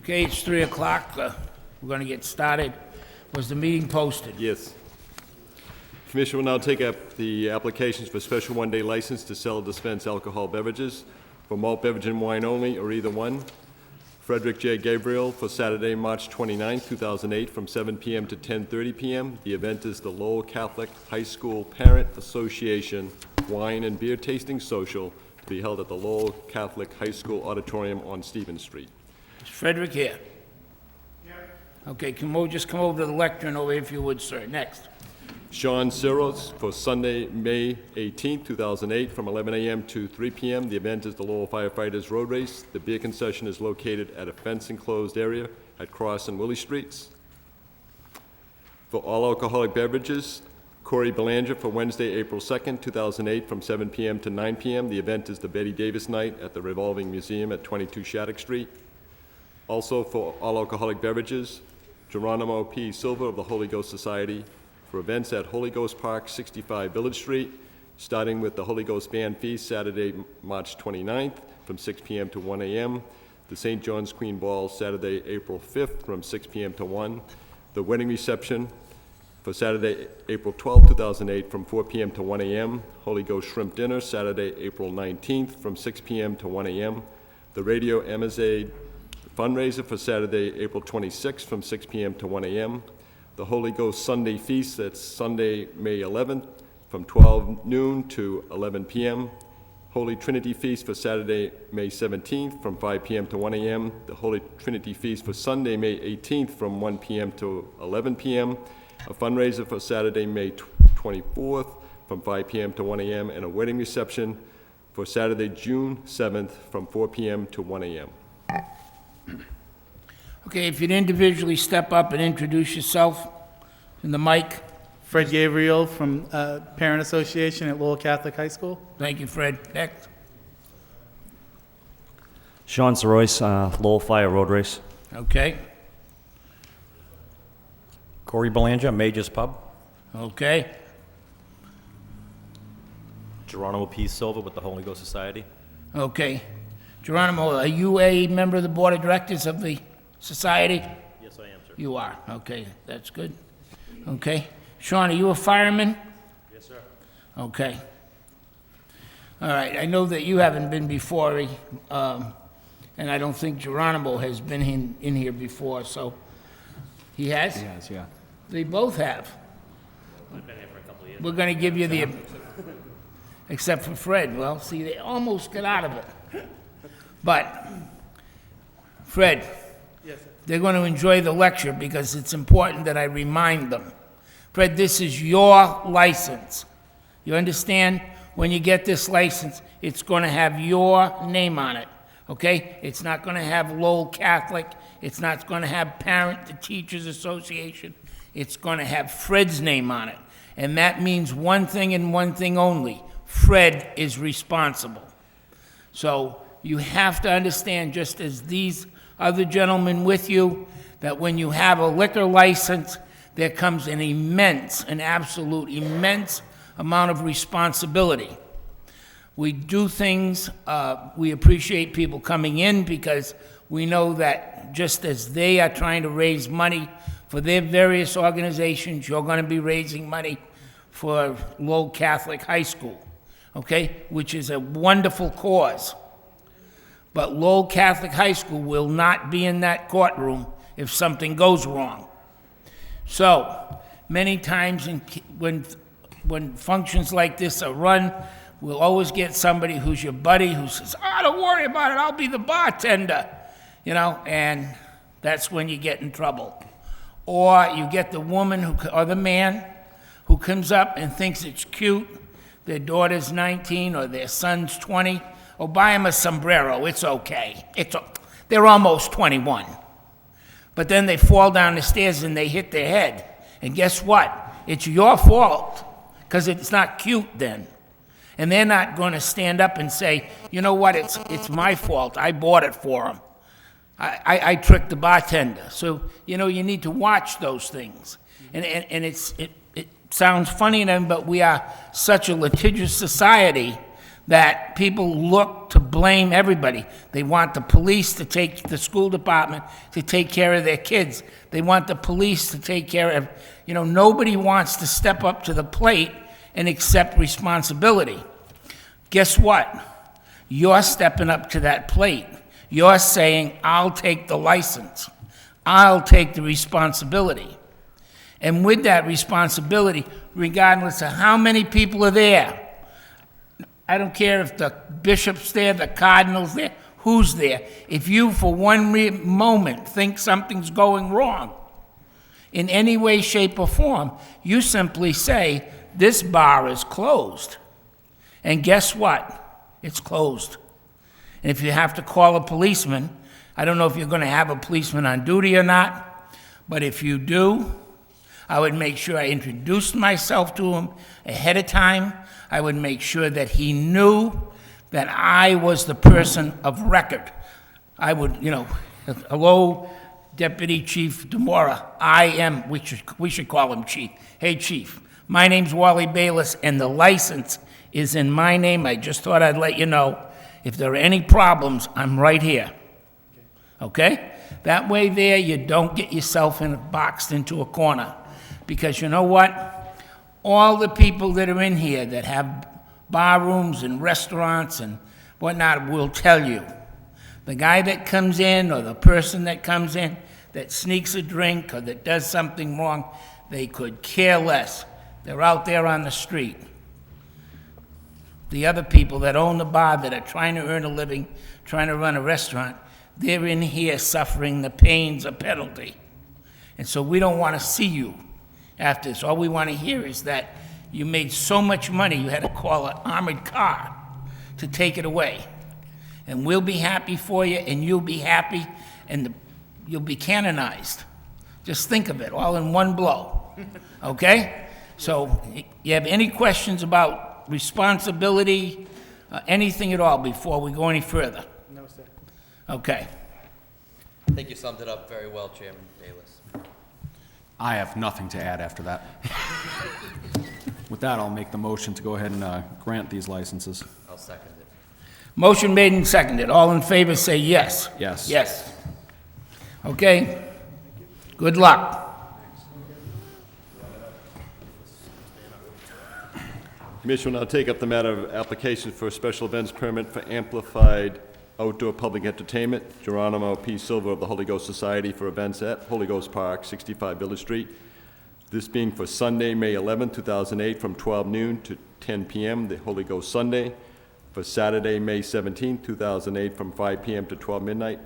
Okay, it's 3 o'clock. We're going to get started. Was the meeting posted? Yes. Commission will now take up the applications for special one-day license to sell or dispense alcohol beverages for malt beverage and wine only, or either one. Frederick J. Gabriel for Saturday, March 29, 2008, from 7 p.m. to 10:30 p.m. The event is the Lowell Catholic High School Parent Association Wine and Beer Tasting Social to be held at the Lowell Catholic High School Auditorium on Stevens Street. Is Frederick here? Here. Okay, just come over to the lectern over here if you would, sir. Next. Sean Siros for Sunday, May 18, 2008, from 11 a.m. to 3 p.m. The event is the Lowell Firefighters Road Race. The beer concession is located at a fence-enclosed area at Cross and Willie Streets. For all alcoholic beverages, Corey Belanger for Wednesday, April 2nd, 2008, from 7 p.m. to 9 p.m. The event is the Betty Davis Night at the Revolving Museum at 22 Shattuck Street. Also for all alcoholic beverages, Geronimo P. Silva of the Holy Ghost Society for events at Holy Ghost Park, 65 Village Street, starting with the Holy Ghost Band Feast Saturday, March 29th from 6 p.m. to 1 a.m. The St. John's Queen Ball Saturday, April 5th from 6 p.m. to 1. The wedding reception for Saturday, April 12th, 2008 from 4 p.m. to 1 a.m. Holy Ghost Shrimp Dinner Saturday, April 19th from 6 p.m. to 1 a.m. The Radio Amazade fundraiser for Saturday, April 26th from 6 p.m. to 1 a.m. The Holy Ghost Sunday Feast, that's Sunday, May 11th, from 12 noon to 11 p.m. Holy Trinity Feast for Saturday, May 17th, from 5 p.m. to 1 a.m. The Holy Trinity Feast for Sunday, May 18th, from 1 p.m. to 11 p.m. A fundraiser for Saturday, May 24th, from 5 p.m. to 1 a.m. And a wedding reception for Saturday, June 7th, from 4 p.m. to 1 a.m. Okay, if you'd individually step up and introduce yourself in the mic. Fred Gabriel from Parent Association at Lowell Catholic High School. Thank you, Fred. Next. Sean Sorois, Lowell Fire Road Race. Okay. Corey Belanger, Major's Pub. Okay. Geronimo P. Silva with the Holy Ghost Society. Okay. Geronimo, are you a member of the Board of Directors of the Society? Yes, I am, sir. You are. Okay, that's good. Okay. Sean, are you a fireman? Yes, sir. Okay. All right, I know that you haven't been before, and I don't think Geronimo has been in here before, so he has? He has, yeah. They both have. I've been here for a couple of years. We're going to give you the, except for Fred. Well, see, they almost got out of it. But, Fred, Yes, sir. they're going to enjoy the lecture because it's important that I remind them. Fred, this is your license. You understand? When you get this license, it's going to have your name on it, okay? It's not going to have Lowell Catholic. It's not going to have Parent to Teachers Association. It's going to have Fred's name on it. And that means one thing and one thing only. Fred is responsible. So you have to understand, just as these other gentlemen with you, that when you have a liquor license, there comes an absolute immense amount of responsibility. We do things, we appreciate people coming in because we know that just as they are trying to raise money for their various organizations, you're going to be raising money for Lowell Catholic High School, okay, which is a wonderful cause. But Lowell Catholic High School will not be in that courtroom if something goes wrong. So, many times when functions like this are run, we'll always get somebody who's your buddy who says, "Oh, don't worry about it, I'll be the bartender," and that's when you get in trouble. Or you get the woman or the man who comes up and thinks it's cute, their daughter's 19 or their son's 20, or buy them a sombrero, it's okay. They're almost 21. But then they fall down the stairs and they hit their head. And guess what? It's your fault, because it's not cute then. And they're not going to stand up and say, "You know what, it's my fault, I bought it for them. I tricked the bartender." So, you need to watch those things. And it sounds funny to them, but we are such a litigious society that people look to blame everybody. They want the police to take the school department to take care of their kids. They want the police to take care of, nobody wants to step up to the plate and accept responsibility. Guess what? You're stepping up to that plate. You're saying, I'll take the license. I'll take the responsibility. And with that responsibility, regardless of how many people are there, I don't care if the bishop's there, the cardinal's there, who's there. If you, for one moment, think something's going wrong in any way, shape, or form, you simply say, this bar is closed. And guess what? It's closed. And if you have to call a policeman, I don't know if you're going to have a policeman on duty or not, but if you do, I would make sure I introduced myself to him ahead of time. I would make sure that he knew that I was the person of record. I would, hello, Deputy Chief Demora. I am, we should call him Chief. Hey, Chief, my name's Wally Bayless, and the license is in my name. I just thought I'd let you know. If there are any problems, I'm right here. Okay? That way there, you don't get yourself boxed into a corner. Because you know what? All the people that are in here that have bar rooms and restaurants and whatnot will tell you. The guy that comes in or the person that comes in that sneaks a drink or that does something wrong, they could care less. They're out there on the street. The other people that own the bar that are trying to earn a living, trying to run a restaurant, they're in here suffering the pains of penalty. And so we don't want to see you after this. All we want to hear is that you made so much money you had to call an armored car to take it away. And we'll be happy for you, and you'll be happy, and you'll be canonized. Just think of it, all in one blow. Okay? So, you have any questions about responsibility, anything at all before we go any further? No, sir. Okay. I think you summed it up very well, Chairman Bayless. I have nothing to add after that. With that, I'll make the motion to go ahead and grant these licenses. I'll second it. Motion made and seconded. All in favor say yes. Yes. Yes. Okay? Good luck. Commission will now take up the matter of application for a special events permit for amplified outdoor public entertainment, Geronimo P. Silva of the Holy Ghost Society for events at Holy Ghost Park, 65 Village Street. This being for Sunday, May 11, 2008, from 12 noon to 10 p.m., the Holy Ghost Sunday. For Saturday, May 17, 2008, from 5 p.m. to 12 midnight,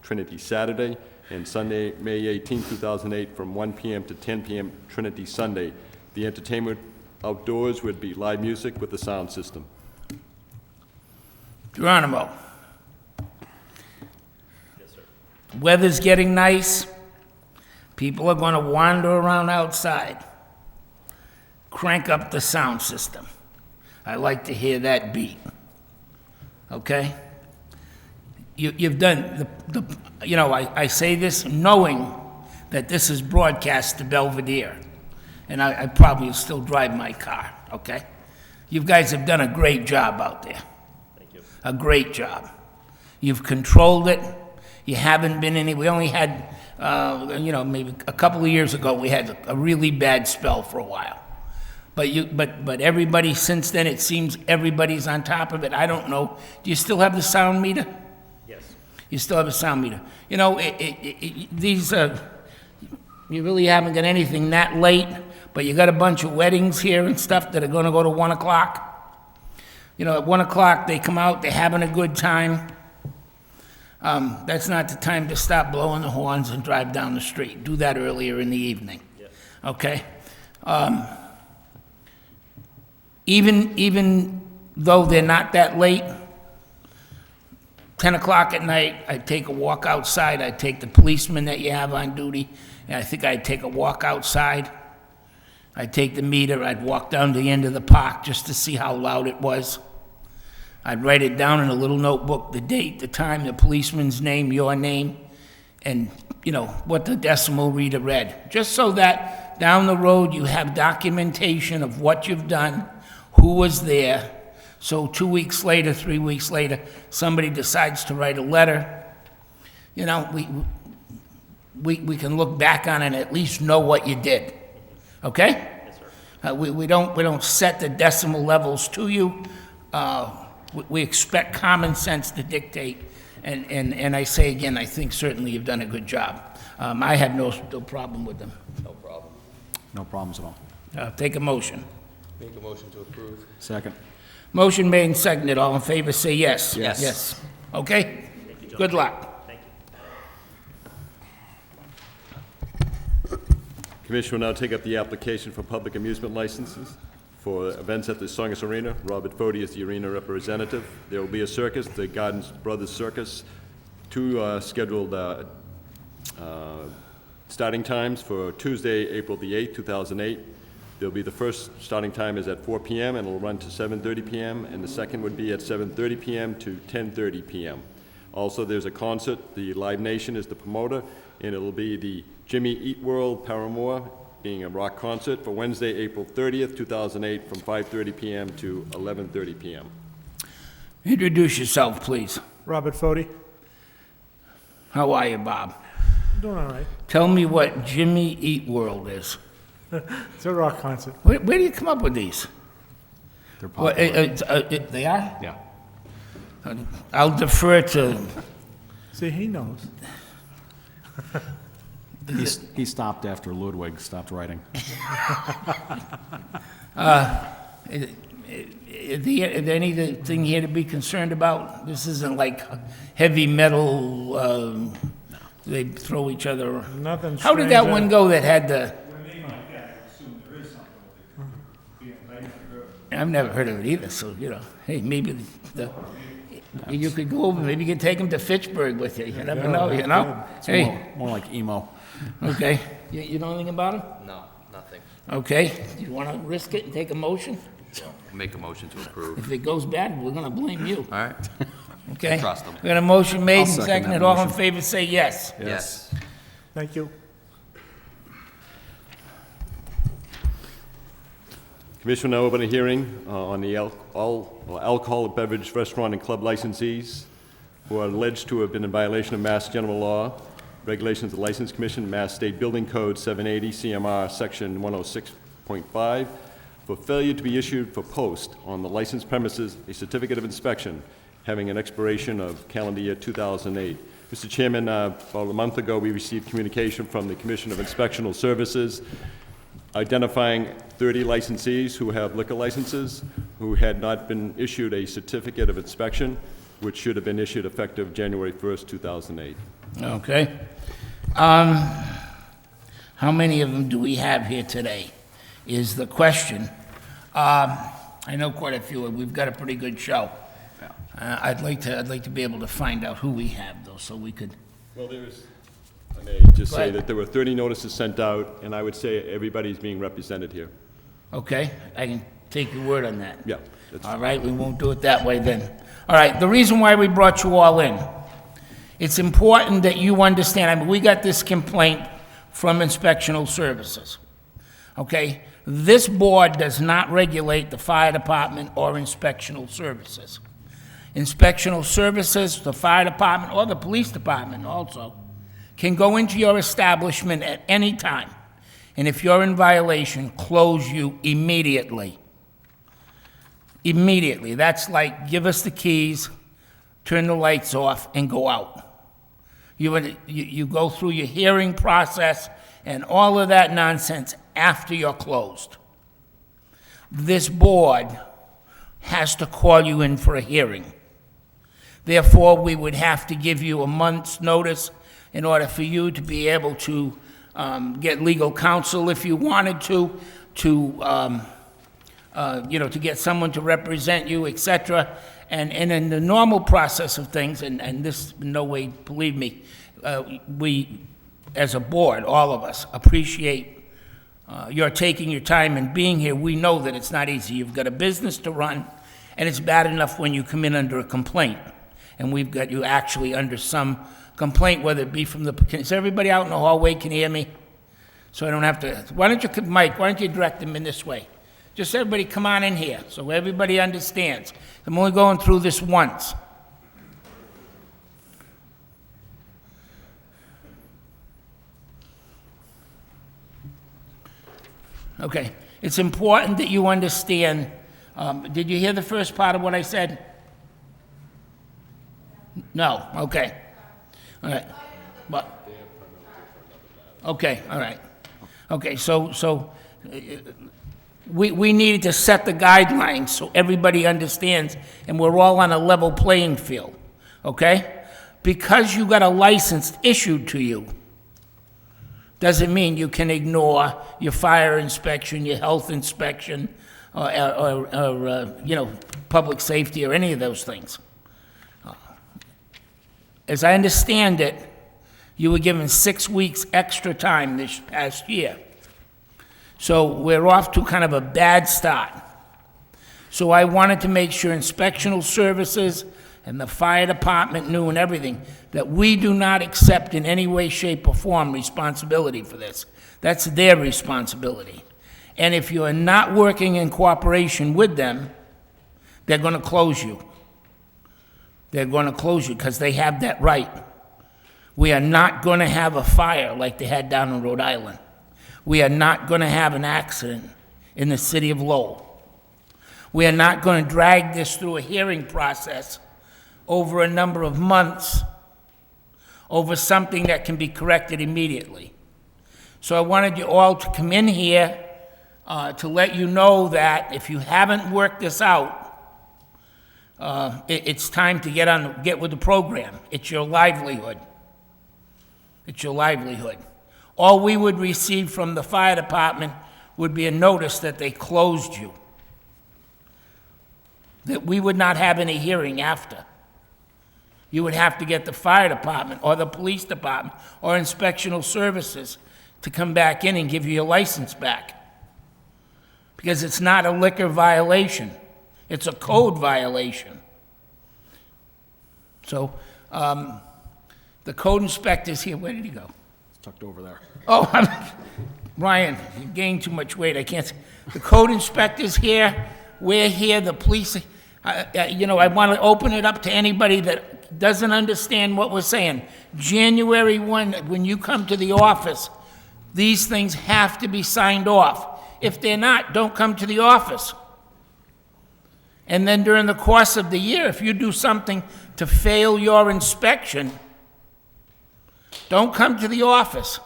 Trinity Saturday. And Sunday, May 18, 2008, from 1 p.m. to 10 p.m., Trinity Sunday. The entertainment outdoors would be live music with a sound system. Geronimo. Yes, sir. Weather's getting nice. People are going to wander around outside. Crank up the sound system. I like to hear that beat. Okay? You've done, I say this knowing that this is broadcast to Belvedere. And I probably will still drive my car, okay? You guys have done a great job out there. Thank you. A great job. You've controlled it. You haven't been we only had, maybe a couple of years ago, we had a really bad spell for a while. But everybody since then, it seems everybody's on top of it. I don't know. Do you still have the sound meter? Yes. You still have a sound meter. You really haven't got anything that late, but you got a bunch of weddings here and stuff that are going to go to 1 o'clock. At 1 o'clock, they come out, they're having a good time. That's not the time to stop blowing the horns and drive down the street. Do that earlier in the evening. Yes. Okay? Even though they're not that late, 10 o'clock at night, I'd take a walk outside. I'd take the policeman that you have on duty, and I think I'd take a walk outside. I'd take the meter. I'd walk down to the end of the park just to see how loud it was. I'd write it down in a little notebook, the date, the time, the policeman's name, your name, and, what the decimal reader read. Just so that down the road you have documentation of what you've done, who was there, So 2 weeks later, 3 weeks later, somebody decides to write a letter, you know, we can look back on it and at least know what you did, okay? Yes, sir. We don't set the decimal levels to you. We expect common sense to dictate, and I say again, I think certainly you've done a good job. I have no problem with them. No problem. No problems at all. Take a motion. Make a motion to approve. Second. Motion made and seconded. All in favor, say yes. Yes. Yes. Okay? Good luck. Thank you. Commission will now take up the application for public amusement licenses for events at the Songus Arena. Robert Fode is the arena representative. There will be a circus, the Gardens Brothers Circus. Two scheduled starting times for Tuesday, April the 8th, 2008. There'll be the first starting time is at 4 p.m. and it'll run to 7:30 p.m. and the second would be at 7:30 p.m. to 10:30 p.m. Also, there's a concert. The Live Nation is the promoter, and it'll be the Jimmy Eat World Paramore being a rock concert for Wednesday, April 30th, 2008, from 5:30 p.m. to 11:30 p.m. Introduce yourself, please. Robert Fode. How are you, Bob? Doing all right. Tell me what Jimmy Eat World is. It's a rock concert. Where do you come up with these? They're Well, popular. they are? Yeah. I'll defer to, See, he knows. He stopped after Ludwig stopped writing. is there anything here to be concerned about? This isn't like heavy metal, they throw each other. Nothing How did that strange one there. go that had the? I've never heard of it either, so, you know, hey, maybe you could go over, maybe you could take them to Fitchburg with you, you never know, you know? Hey, More like emo. okay, you know anything about them? No, nothing. Okay, do you want to risk it and take a motion? Make a motion to approve. If it goes bad, we're gonna blame you, All right. okay? Trust 'em. We got a motion made and second seconded, that all in motion. favor say yes. Yes. Thank you. Commission will now open a hearing on the all alcoholic beverage restaurant and club licensees who are alleged to have been in violation of Mass General Law, regulations of the License Commission, Mass State Building Code 780 CMR Section 106.5, for failure to be issued for post on the licensed premises a certificate of inspection having an expiration of calendar year 2008. Mr. Chairman, about a month ago, we received communication from the Commission of Inspectional Services identifying 30 licensees who have liquor licenses who had not been issued a certificate of inspection, which should have been issued effective January 1st, 2008. Okay. How many of them do we have here today, is the question. I know quite a few, we've got a pretty good show. I'd like to be able to find out who we have, though, so we could, Well, I may just Go say ahead. that there were 30 notices sent out, and I would say everybody's being represented here. okay? I can take your word on that. Yeah, that's- All right, we won't do it that way then. All right, the reason why we brought you all in, it's important that you understand, I mean, we got this complaint from Inspectional Services, okay? This board does not regulate the fire department or Inspectional Services. Inspectional Services, the fire department, or the police department also, can go into your establishment at any time, and if you're in violation, close you immediately. Immediately. That's like, give us the keys, turn the lights off, and go out. You go through your hearing process and all of that nonsense after you're closed. This board has to call you in for a hearing. Therefore, we would have to give you a month's notice in order for you to be able to get legal counsel if you wanted to get someone to represent you, et cetera. And in the normal process of things, and this in no way, believe me, we, as a board, all of us, appreciate your taking your time and being here. We know that it's not easy. You've got a business to run, and it's bad enough when you come in under a complaint. And we've got you actually under some complaint, whether it be from the, is everybody out in the hallway can hear me? So I don't have to, Mike, why don't you direct them in this way? Just everybody come on in here, so everybody understands. I'm only going through this once. Okay, it's important that you understand, did you hear the first part of what I said? No, okay. All right. But, okay, all right. Okay, so we needed to set the guidelines so everybody understands and we're all on a level playing field, okay? Because you got a license issued to you, doesn't mean you can ignore your fire inspection, your health inspection, or public safety or any of those things. As I understand it, you were given 6 weeks extra time this past year. So we're off to kind of a bad start. So I wanted to make sure inspectional services and the fire department knew and everything that we do not accept in any way, shape, or form responsibility for this. That's their responsibility. And if you are not working in cooperation with them, they're going to close you. They're going to close you because they have that right. We are not going to have a fire like they had down in Rhode Island. We are not going to have an accident in the city of Lowell. We are not going to drag this through a hearing process over a number of months over something that can be corrected immediately. So I wanted you all to come in here to let you know that if you haven't worked this out, it's time to get with the program. It's your livelihood. It's your livelihood. All we would receive from the fire department would be a notice that they closed you. That we would not have any hearing after. You would have to get the fire department or the police department or inspectional services to come back in and give you your license back. Because it's not a liquor violation. It's a code violation. So, the code inspector's here. Where did he go? It's tucked over there. Oh, Ryan, you gained too much weight. I can't see. The code inspector's here. We're here. The police. I want to open it up to anybody that doesn't understand what we're saying. January 1, when you come to the office, these things have to be signed off. If they're not, don't come to the office. And then during the course of the year, if you do something to fail your inspection, don't come to the office.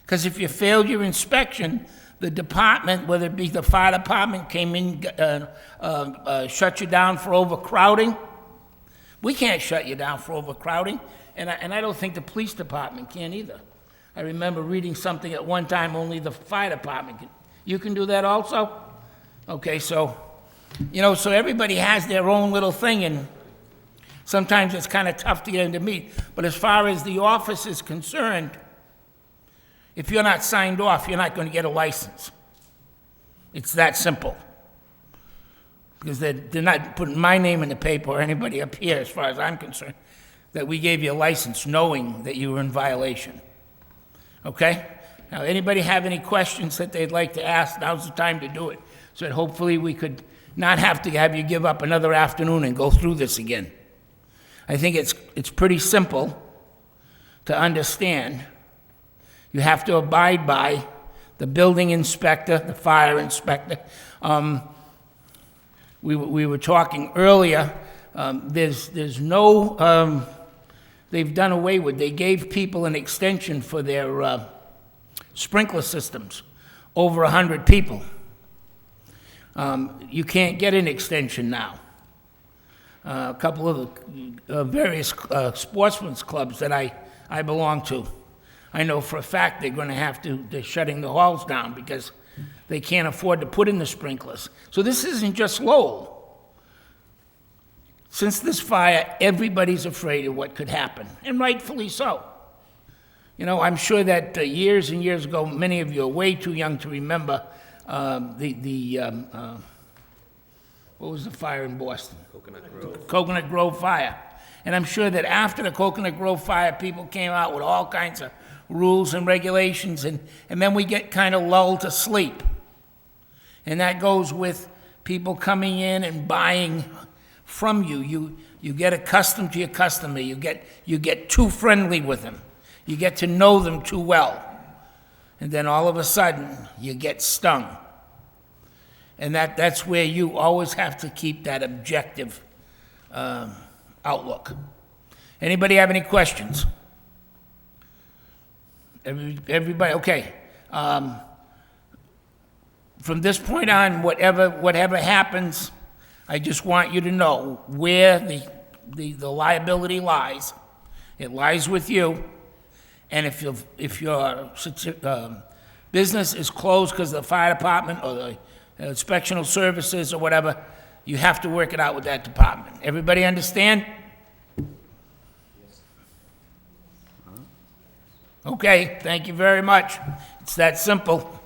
Because if you failed your inspection, the department, whether it be the fire department, came in, shut you down for overcrowding. We can't shut you down for overcrowding, and I don't think the police department can either. I remember reading something at one time, only the fire department can. You can do that also? Okay, so, so everybody has their own little thing, and sometimes it's kind of tough to get them to meet. But as far as the office is concerned, if you're not signed off, you're not going to get a license. It's that simple. Because they're not putting my name in the paper or anybody up here, as far as I'm concerned, that we gave you a license knowing that you were in violation. Okay? Now, anybody have any questions that they'd like to ask? Now's the time to do it. So that hopefully we could not have to have you give up another afternoon and go through this again. I think it's pretty simple to understand. You have to abide by the building inspector, the fire inspector. We were talking earlier, there's no, they've done away with, they gave people an extension for their sprinkler systems, over 100 people. You can't get an extension now. A couple of the various sportsmen's clubs that I belong to, I know for a fact they're shutting the halls down because they can't afford to put in the sprinklers. So this isn't just Lowell. Since this fire, everybody's afraid of what could happen, and rightfully so. I'm sure that years and years ago, many of you are way too young to remember what was the fire in Boston? Coconut Grove fire. And I'm sure that after the Coconut Grove fire, people came out with all kinds of rules and regulations, and then we get kind of lulled to sleep. And that goes with people coming in and buying from you. You get accustomed to your customer. You get too friendly with them. You get to know them too well. And then all of a sudden, you get stung. And that's where you always have to keep that objective outlook. Anybody have any questions? Everybody, okay. From this point on, whatever happens, I just want you to know where the liability lies. It lies with you. And if your business is closed because of the fire department or the inspectional services or whatever, you have to work it out with that department. Everybody understand? Okay, thank you very much. It's that simple.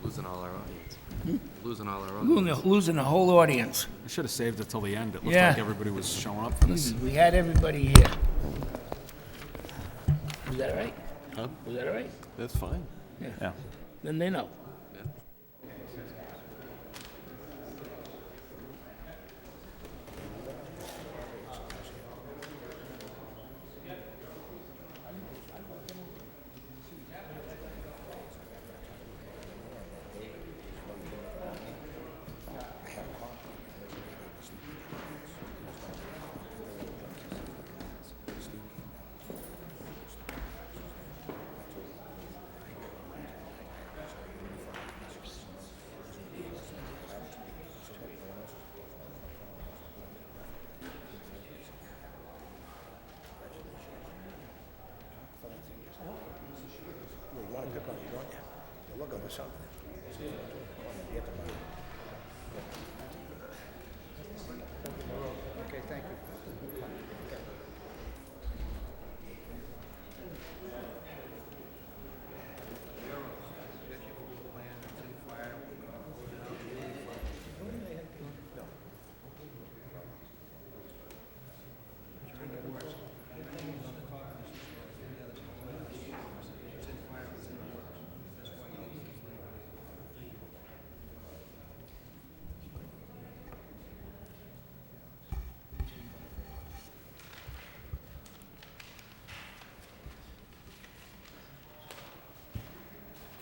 Losing all our audience. Losing all our audience. Losing the whole audience. I should have saved it till the end. It looked Yeah. like everybody was showing up for this. We had everybody here. Was that all right? Huh? Was that all right? That's fine. Yeah. Then they know.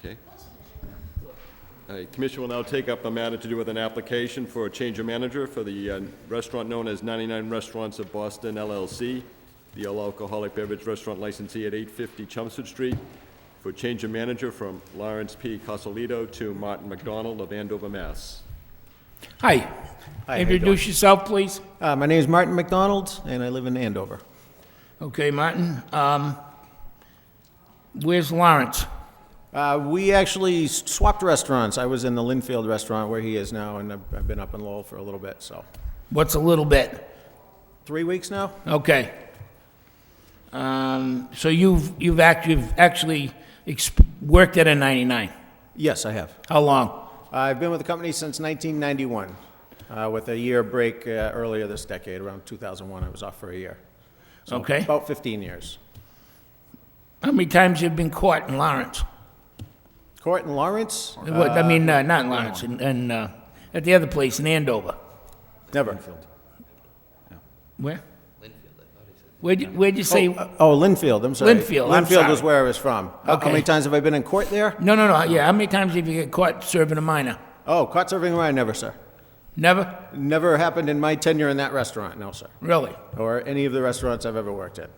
Okay. Commission will now take up a matter to do with an application for a change of manager for the restaurant known as 99 Restaurants of Boston LLC, the all-alcoholic beverage restaurant licensee at 850 Chelmsford Street, for change of manager from Lawrence P. Cosolito to Martin McDonald of Andover, Mass. Hi. Hi, how you Introduce yourself, please. My name is Martin McDonald, and I live in Andover. Okay, Martin. Where's Lawrence? We actually swapped restaurants. I was in the Linfield restaurant where he is now, and I've been up in Lowell for a little bit, so. What's a little bit? 3 weeks now? Okay. So you've actually worked at a 99. Yes, I have. How long? I've been with the company since 1991, with a year break earlier this decade, around 2001. I was off for a year. So Okay. about 15 years. How many times have you been caught in Lawrence? Court in Lawrence? Not in Lawrence, at the other place in Andover. Never. Where? Linfield, I thought he said. Where'd you say? Oh, Linfield, I'm sorry. Linfield, I'm Linfield sorry. was where I was from. How Okay. many times have I been in court there? No, yeah, how many times have you get caught serving a minor? Oh, caught serving wine? Never, sir. Never? Never happened in my tenure in that restaurant, no, sir. Really? Or any of the restaurants I've ever worked in.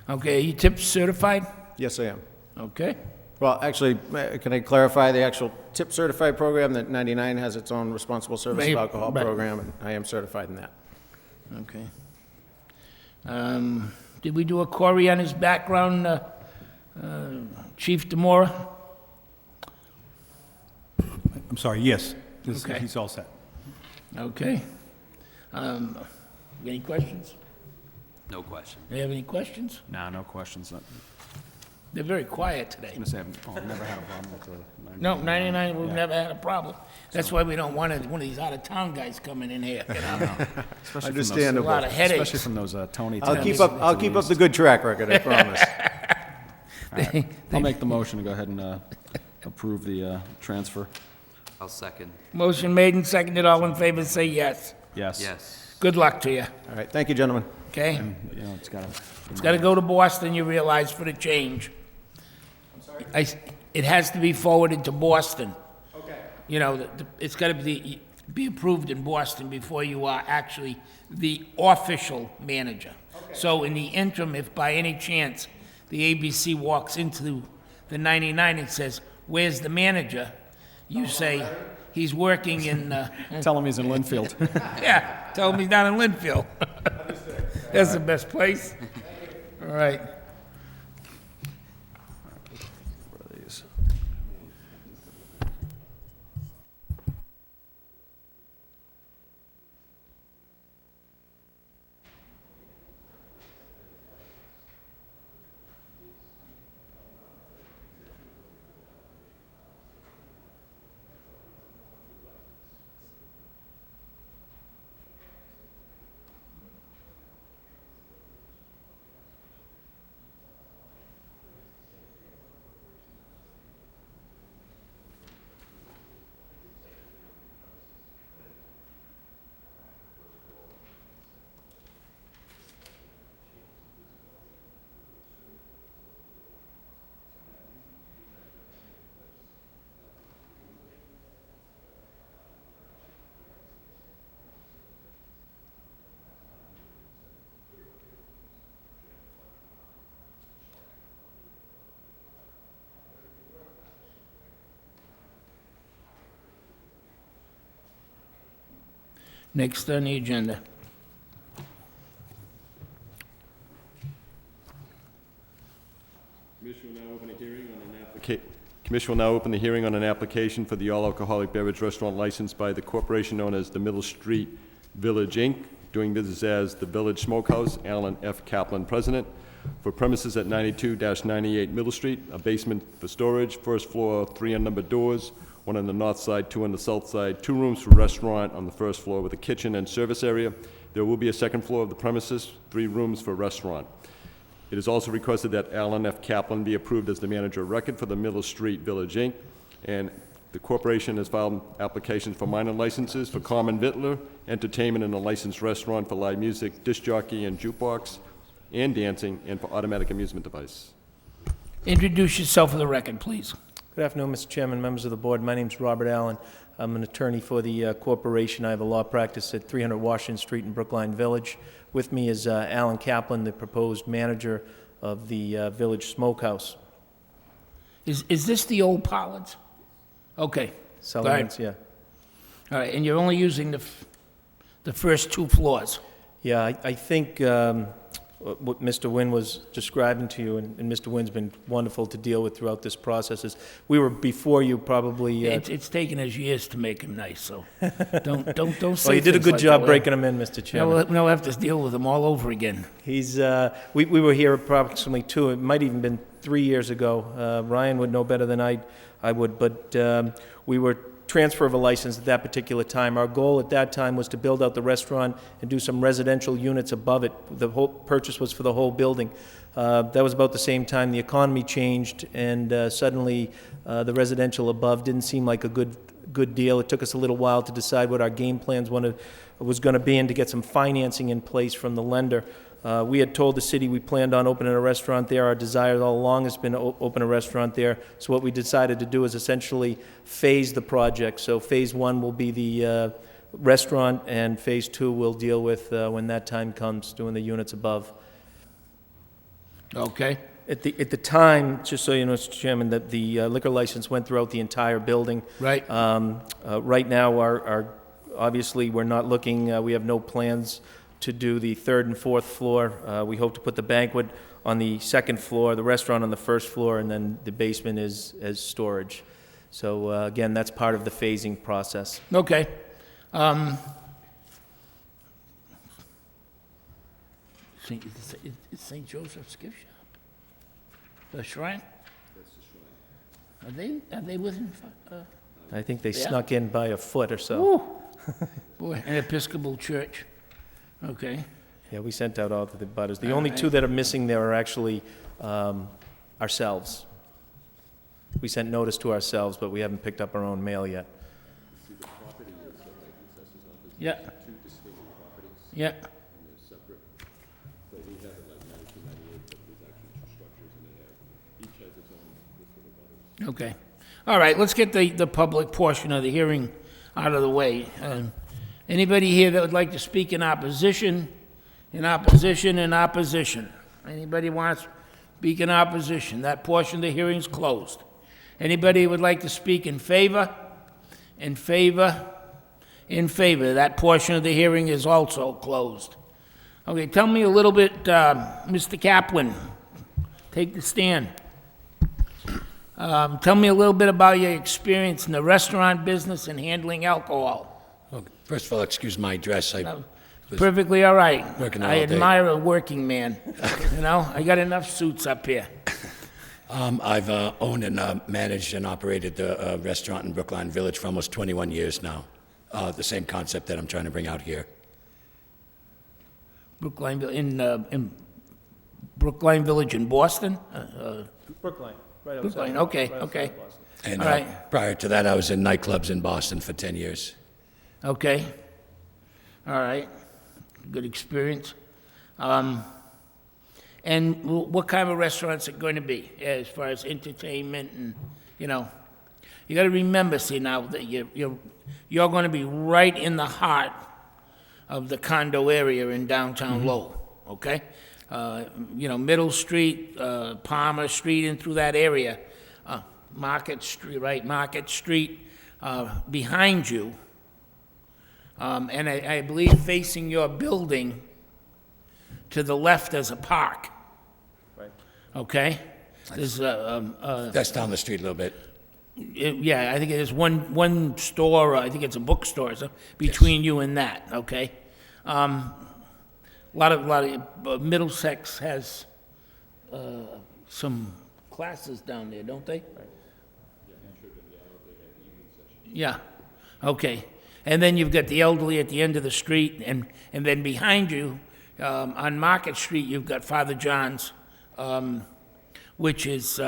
Okay, you tip certified? Yes, I am. Okay. Well, actually, can I clarify the actual tip certified program? That 99 has its own responsible service of Right, alcohol right. program, and I am certified in that. Okay. Did we do a query on his background, Chief Demora? I'm sorry, yes. Okay. He's all set. Okay. Any questions? No question. Do you have any questions? Nah, no questions. I'm They're very quiet today. gonna say, I've never had a problem with the. No, 99, we've never had a problem. That's why we don't want one of these out-of-town guys coming in here, you know? Especially A from those, Understandable. lot of especially headaches. from those Tony. I'll Tennant's keep up. I'll that keep we up the good track record. I promise. I'll make the motion to go ahead and approve the transfer. I'll second. Motion made and seconded, all in favor, say yes. Yes. Yes. Good luck to you, All right, thank you, gentlemen. okay? You know, it's got to... It's gotta go to Boston, you realize, for the change. I'm sorry? It has to be forwarded to Boston. Okay. You know, it's gotta be approved in Boston before you are actually the official manager. Okay. So in the interim, if by any chance the ABC walks into the 99 and says, "Where's the manager?" You say, "He's working in..." Tell him he's in Linfield. Yeah, tell him he's down in Linfield. That's the best place. All right. What are these? Next on the agenda. Commission will now open the hearing on an application for the all-alcoholic beverage restaurant license by the corporation known as the Middle Street Village, Inc., doing business as the Village Smokehouse, Alan F. Kaplan, President, for premises at 92-98 Middle Street, a basement for storage, first floor, 3 unnumbered doors, 1 on the north side, 2 on the south side, 2 rooms for restaurant on the first floor with a kitchen and service area. There will be a second floor of the premises, 3 rooms for restaurant. It is also requested that Alan F. Kaplan be approved as the manager of record for the Middle Street Village, Inc., and the corporation has filed applications for minor licenses for common victular, entertainment in a licensed restaurant for live music, disc jockey and jukebox, and dancing, and for automatic amusement device. Introduce yourself for the record, please. Good afternoon, Mr. Chairman, members of the board. My name's Robert Allen. I'm an attorney for the corporation. I have a law practice at 300 Washington Street in Brookline Village. With me is Alan Kaplan, the proposed manager of the Village Smokehouse. Is this the old Pollard's? Okay. Sullivan's, yeah. All right, and you're only using the first 2 floors? Yeah, I think what Mr. Wynn was describing to you, and Mr. Wynn's been wonderful to deal with throughout this process, is we were before you probably... It's taken us years to make him nice, so don't say Well, you did a things good like job that. breaking him in, Mr. Chairman. Now we'll have to deal with him all over again. He's, we were here approximately 2, it might even been 3 years ago. Ryan would know better than I would, but we were transfer of a license at that particular time. Our goal at that time was to build out the restaurant and do some residential units above it. The whole purchase was for the whole building. That was about the same time the economy changed, and suddenly the residential above didn't seem like a good deal. It took us a little while to decide what our game plans was going to be and to get some financing in place from the lender. We had told the city we planned on opening a restaurant there. Our desire all along has been to open a restaurant there. So what we decided to do is essentially phase the project. So phase 1 will be the restaurant, and phase 2 will deal with, when that time comes, doing the units above. Okay. At the time, just so you know, Mr. Chairman, that the liquor license went throughout the entire building. Right. Right now, obviously, we're not looking, we have no plans to do the 3rd and 4th floor. We hope to put the banquet on the 2nd floor, the restaurant on the 1st floor, and then the basement is as storage. So again, that's part of the phasing process. Okay. It's St. Joseph's Gift Shop. The Shrine? That's the Shrine. Are they within? I think they snuck in by a foot or so. Ooh. Boy, an Episcopal church. Okay. Yeah, we sent out all to the butters. The only 2 that are missing there are actually ourselves. We sent notice to ourselves, but we haven't picked up our own mail yet. Yeah. Yeah. Okay. All right, let's get the public portion of the hearing out of the way. Anybody here that would like to speak in opposition, in opposition, in opposition? Anybody wants to speak in opposition? That portion of the hearing's closed. Anybody would like to speak in favor? In favor? In favor. That portion of the hearing is also closed. Okay, tell me a little bit, Mr. Kaplan, take the stand. Tell me a little bit about your experience in the restaurant business and handling alcohol. Well, first of all, excuse my dress. I was Perfectly all right. working all I day. admire a working man. You know, I got enough suits up here. I've owned and managed and operated the restaurant in Brookline Village for almost 21 years now. The same concept that I'm trying to bring out here. Brookline, in Brookline Village in Boston? Brookline, right outside. Brookline, okay, right outside okay. of Boston. And All right. prior to that, I was in nightclubs in Boston for 10 years. Okay. All right. Good experience. And what kind of restaurants are going to be as far as entertainment and, you know? You got to remember, see now, that you're going to be right in the heart of the condo area in downtown Lowell, okay? You know, Middle Street, Palmer Street, and through that area, Market Street, right, Market Street, behind you, and I believe facing your building to the left there's a park. Right. Okay? There's That's down the street a little bit. yeah, I think there's one store, I think it's a bookstore, so between you and that, okay? A lot of Middlesex has some classes down there, don't they? Yeah, okay. And then you've got the elderly at the end of the street, and then behind you, on Market Street, you've got Father John's, which is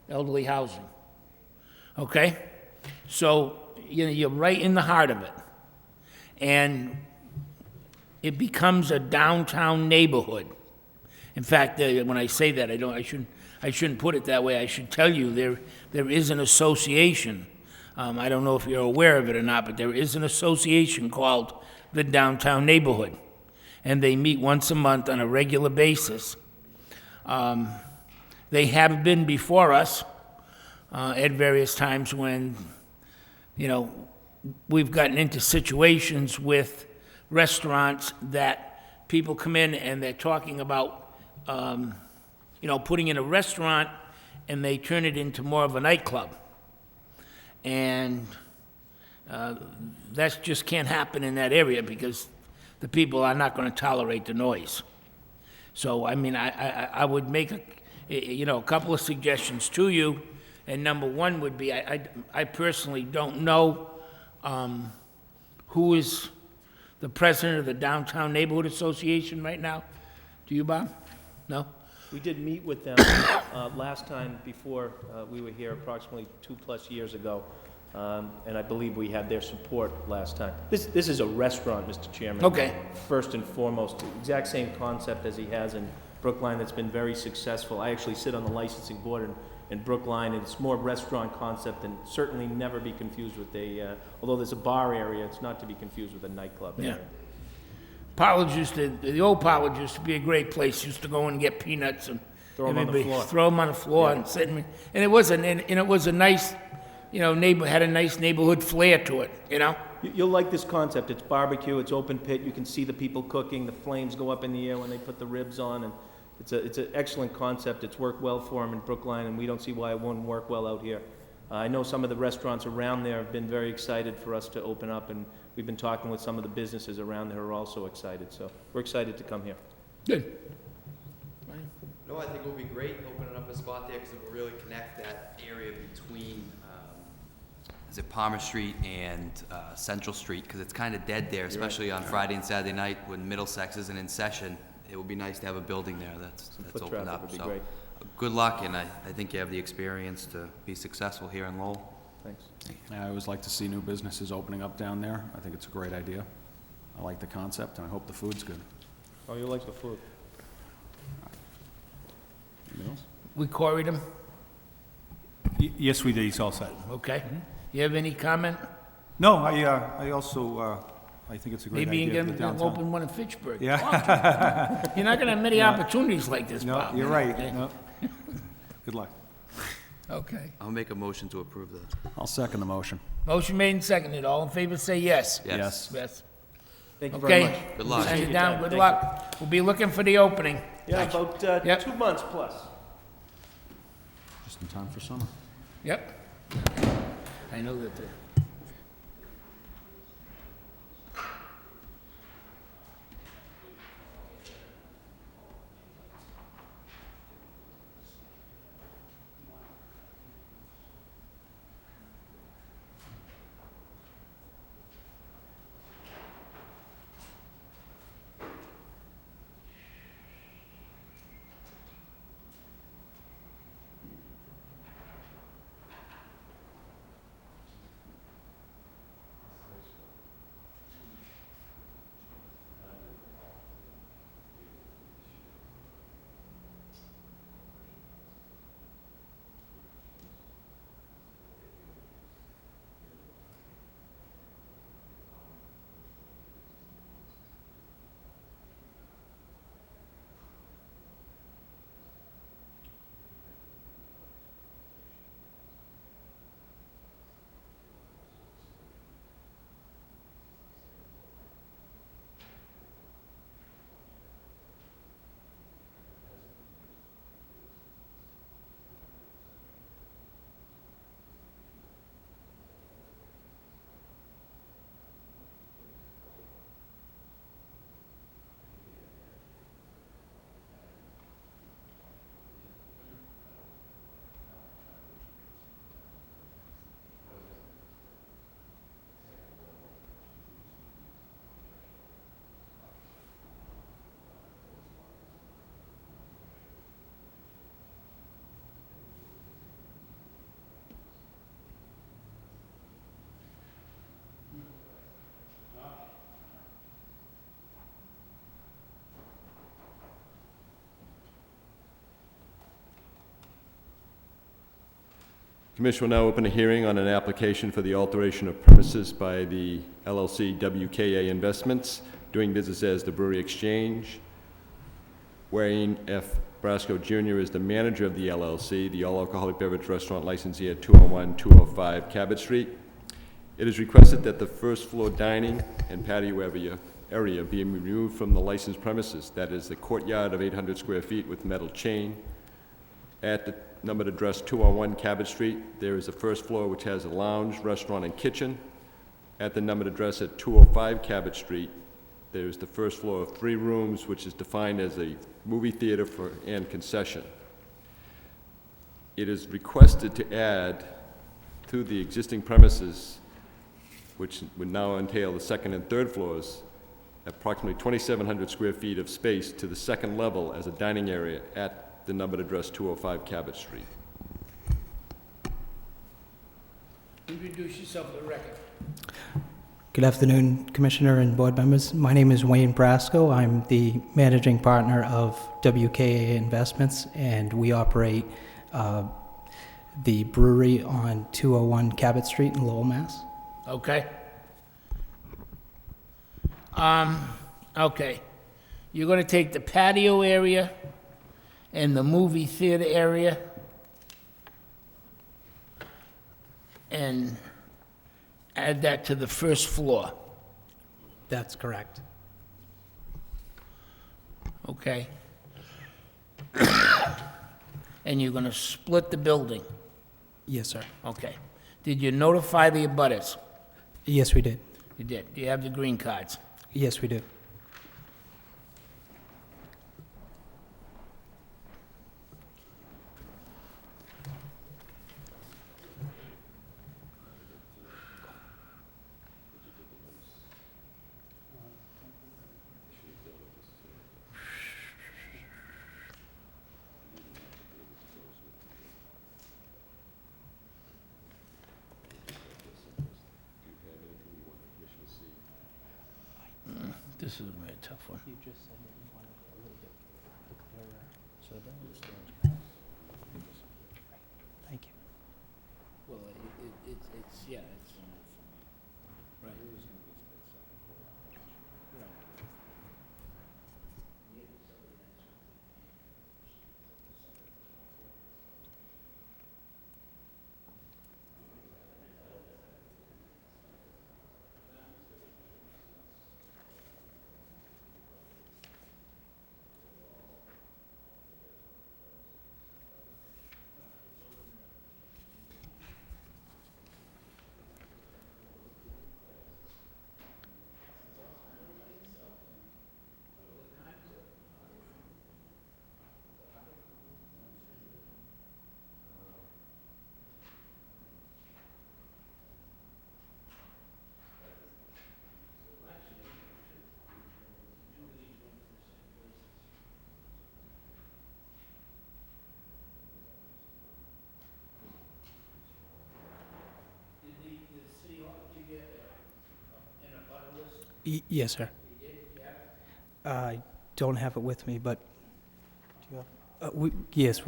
elderly housing. Okay? So, you know, you're right in the heart of it. And it becomes a downtown neighborhood. In fact, when I say that, I shouldn't put it that way. I should tell you there is an association. I don't know if you're aware of it or not, but there is an association called the Downtown Neighborhood. And they meet once a month on a regular basis. They have been before us at various times when, you know, we've gotten into situations with restaurants that people come in and they're talking about, you know, putting in a restaurant and they turn it into more of a nightclub. And that just can't happen in that area because the people are not going to tolerate the noise. So, I mean, I would make a couple of suggestions to you. And number one would be, I personally don't know who is the president of the Downtown Neighborhood Association right now. Do you, Bob? No? We did meet with them last time before we were here approximately 2+ years ago. And I believe we had their support last time. This is a restaurant, Mr. Chairman. Okay. First and foremost, the exact same concept as he has in Brookline that's been very successful. I actually sit on the licensing board in Brookline, and it's more restaurant concept and certainly never be confused with although there's a bar area, it's not to be confused with a nightclub area. The old Powers used to be a great place. Used to go and get peanuts and Throw 'em on the floor. Throw them on the floor and sit. And it was a nice, you know, had a nice neighborhood flair to it. You know. You'll like this concept. It's barbecue. It's open pit. You can see the people cooking. The flames go up in the air when they put the ribs on, and it's an excellent concept. It's worked well for them in Brookline, and we don't see why it won't work well out here. I know some of the restaurants around there have been very excited for us to open up, and we've been talking with some of the businesses around there who are also excited. So we're excited to come here. Good. No, I think it would be great opening up a spot there because it will really connect that area between, is it Palmer Street and Central Street? Because it's kind of dead there, especially on Friday and Saturday night when Middlesex isn't in session. It would be nice to have a building there that's Foot opened traffic up. would be So great. Good luck, and I think you have the experience to be successful here in Lowell. Thanks. I always like to see new businesses opening up down there. I think it's a great idea. I like the concept, and I hope the food's good. Oh, you like the food? Anything else? We quarried him, Yes, we did, he's all set. okay? You have any comment? No, I also, I think it's a great Maybe you idea can for get the him to downtown. open one in Fitchburg. Yeah. You're not gonna have many opportunities like this, No, Bob. you're right, no. Good luck. Okay. I'll make a motion to approve the, I'll second the motion. Motion made and seconded. All in favor, say yes. yes. Yes. Thank you very Okay. much. Good luck. Send it your down. time. Good Thank luck. We'll be looking for the opening. Yeah, about Yep. 2 months plus. Just in time for summer. Yep. I know that. Commission will now open a hearing on an application for the alteration of premises by the LLC WKA Investments, doing business as the Brewery Exchange. Wayne F. Brasco Jr. is the manager of the LLC, the all-alcoholic beverage restaurant licensee at 201-205 Cabot Street. It is requested that the first floor dining and patio area be removed from the licensed premises, that is the courtyard of 800 square feet with metal chain. At the numbered address 201 Cabot Street, there is a first floor which has a lounge, restaurant, and kitchen. At the numbered address at 205 Cabot Street, there is the first floor of 3 rooms, which is defined as a movie theater and concession. It is requested to add to the existing premises, which would now entail the second and third floors, approximately 2,700 square feet of space to the second level as a dining area at the numbered address 205 Cabot Street. Introduce yourself for the record. Good afternoon, Commissioner and board members. My name is Wayne Brasco. I'm the managing partner of WKA Investments, and we operate the brewery on 201 Cabot Street in Lowell, Mass. Okay. Okay. You're gonna take the patio area and the movie theater area and add that to the first floor, That's correct. okay? And you're gonna split the building, Yes, sir. okay? Did you notify the abutters? Yes, we did. You did. Do you have the green cards? Yes, we do. This is gonna be a tough one. You just said that you wanted a little bit clearer. Thank you. Well, it's, yeah, it's, right. Yes, sir. I don't have it with me, but, do you have? Yes,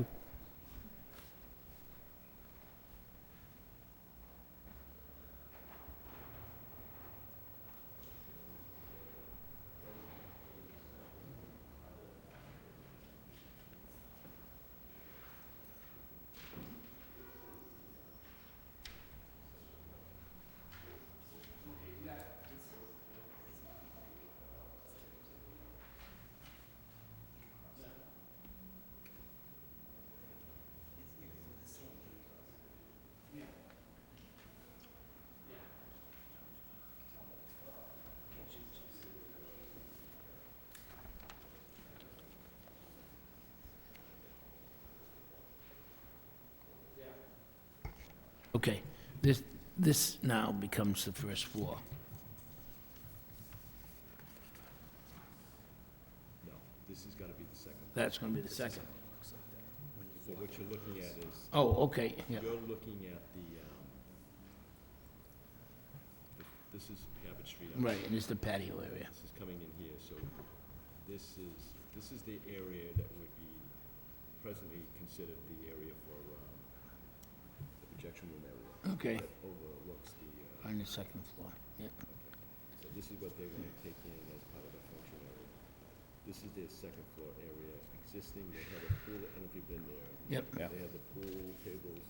Okay, this now becomes the first floor. No, this has got to be the second. That's gonna be the second. So what you're looking at is, Oh, okay, yeah. you're looking at this is Cabot Street. Right, and it's the patio area. This is coming in here, so this is the area that would be presently considered the area for the projection room area. Okay. That overlooks the, On the second floor, yep. so this is what they want to take in as part of the function area. This is their second floor area existing, they have a pool, I don't know if you've been there. Yep. Yeah. They have the pool tables,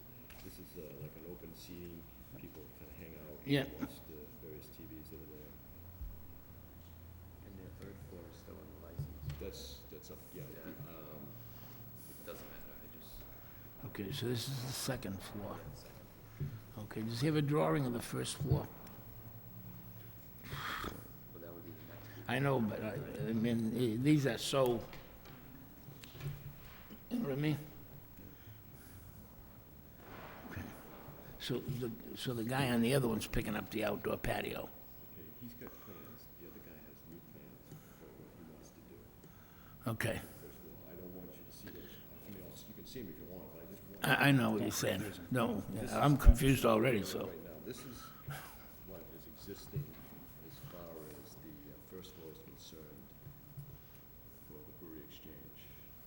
this is like an open seating, people kind of hang out. Yep. Watch the various TVs that are there. And their third floor is still in the license. That's up, yeah. It doesn't matter, I just, Okay, so this is the second floor. Okay, does he have a drawing of the first floor? well, that would be the next. I know, but I mean, these are so, you know what I mean? Okay. So the guy on the other one's picking up the outdoor patio. Okay, he's got plans, the other guy has new plans for what he wants to do. Okay, First of all, I don't want you to see those, I mean, you can see them if you want, but I just want. I know what you're saying. No, I'm confused already, so. Right now, this is what is existing as far as the first floor is concerned for the brewery exchange.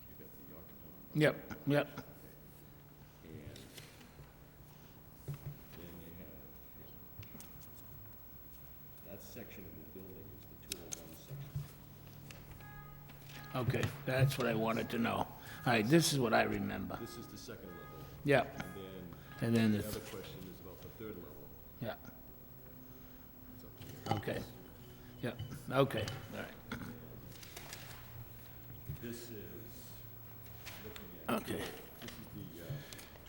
You got the occupancy. Yep, yep. And then they have, that section of the building is the 201 section. Okay, that's what I wanted to know. All right, this is what I remember. This is the second level. Yep, and then The the, other question is about the third level. yeah, It's up here. okay. Yep, okay, all right, This is looking at. okay.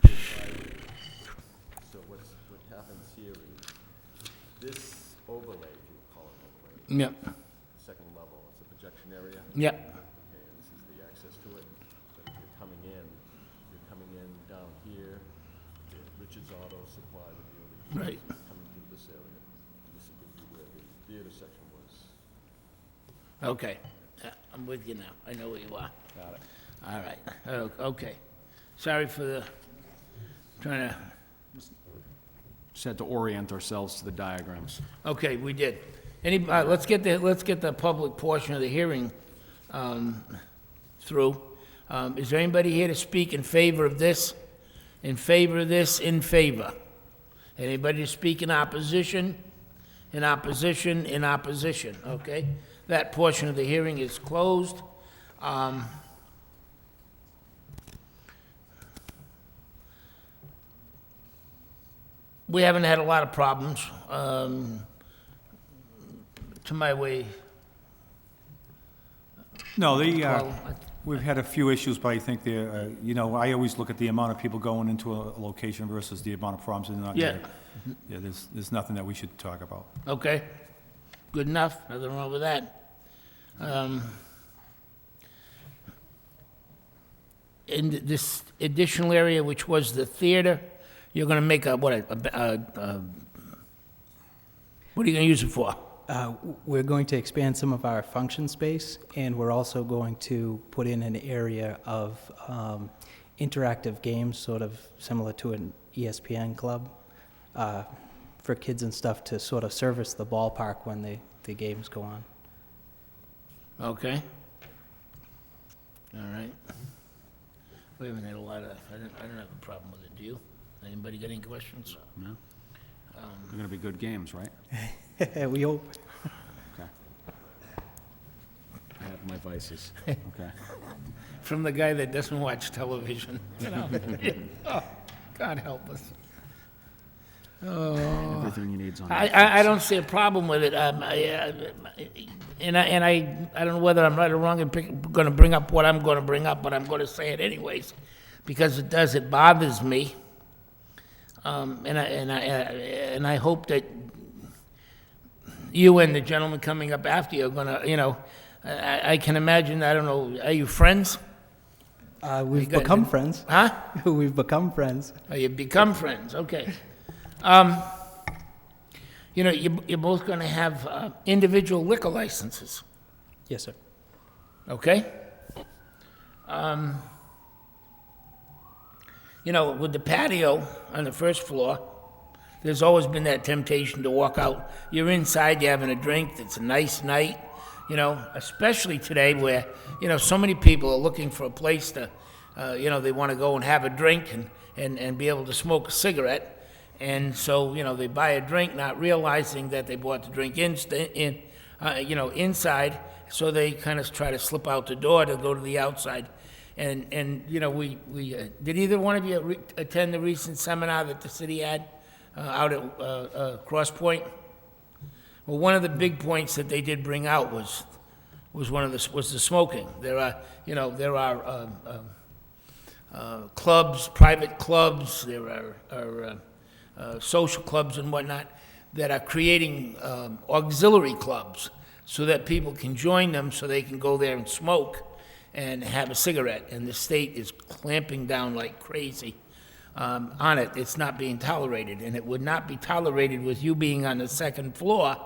This is the 205 area. So what happens here is, this overlay, if you would call it overlay, Yep, second level, it's a projection area. yep, Okay, and this is the access to it. But if you're coming in down here, Richard's Auto Supply would be over here. Right. Coming through this area. This would be where the theater section was. okay. Yeah, I'm with you now. I know where you are. Got it. All right, okay. Sorry for the, trying to, Just had to orient ourselves to the diagrams. okay, we did. Let's get the public portion of the hearing through. Is there anybody here to speak in favor of this? In favor of this? In favor? Anybody to speak in opposition? In opposition? In opposition? Okay. That portion of the hearing is closed. We haven't had a lot of problems. To my way. No, Well, we've had a few issues, but I think I always look at the amount of people going into a location versus the amount of problems that are not Yeah. there. Yeah, there's nothing that we should talk about. Okay, good enough, nothing wrong with that. In this additional area, which was the theater, you're gonna make what are you gonna use it for? We're going to expand some of our function space, and we're also going to put in an area of interactive games, sort of similar to an ESPN club, for kids and stuff to sort of service the ballpark when the games go on. Okay. All right. We haven't had a lot of, I don't have a problem with it, do you? Anybody got any questions? No? They're gonna be good games, right? We hope. Okay. I have my vices. Okay. From the guy that doesn't watch television, you know? Oh, God help us. Everything you need's on. I don't see a problem with it. And I don't know whether I'm right or wrong in going to bring up what I'm going to bring up, but I'm going to say it anyways, because it bothers me. And I hope that you and the gentleman coming up after you are going to, I can imagine, I don't know, are you friends? We've become friends. Huh? We've become friends. Oh, you become friends, okay. You're both going to have individual liquor licenses, Yes, sir. okay? With the patio on the first floor, there's always been that temptation to walk out. You're inside, you're having a drink, it's a nice night, especially today where, so many people are looking for a place to, they want to go and have a drink and be able to smoke a cigarette. And so, they buy a drink not realizing that they bought the drink inside, so they kind of try to slip out the door to go to the outside. And we did either one of you attend the recent seminar that the city had out at Cross Point? Well, one of the big points that they did bring out was the smoking. There are clubs, private clubs. There are social clubs and whatnot that are creating auxiliary clubs so that people can join them, so they can go there and smoke and have a cigarette. And the state is clamping down like crazy on it. It's not being tolerated, and it would not be tolerated with you being on the second floor,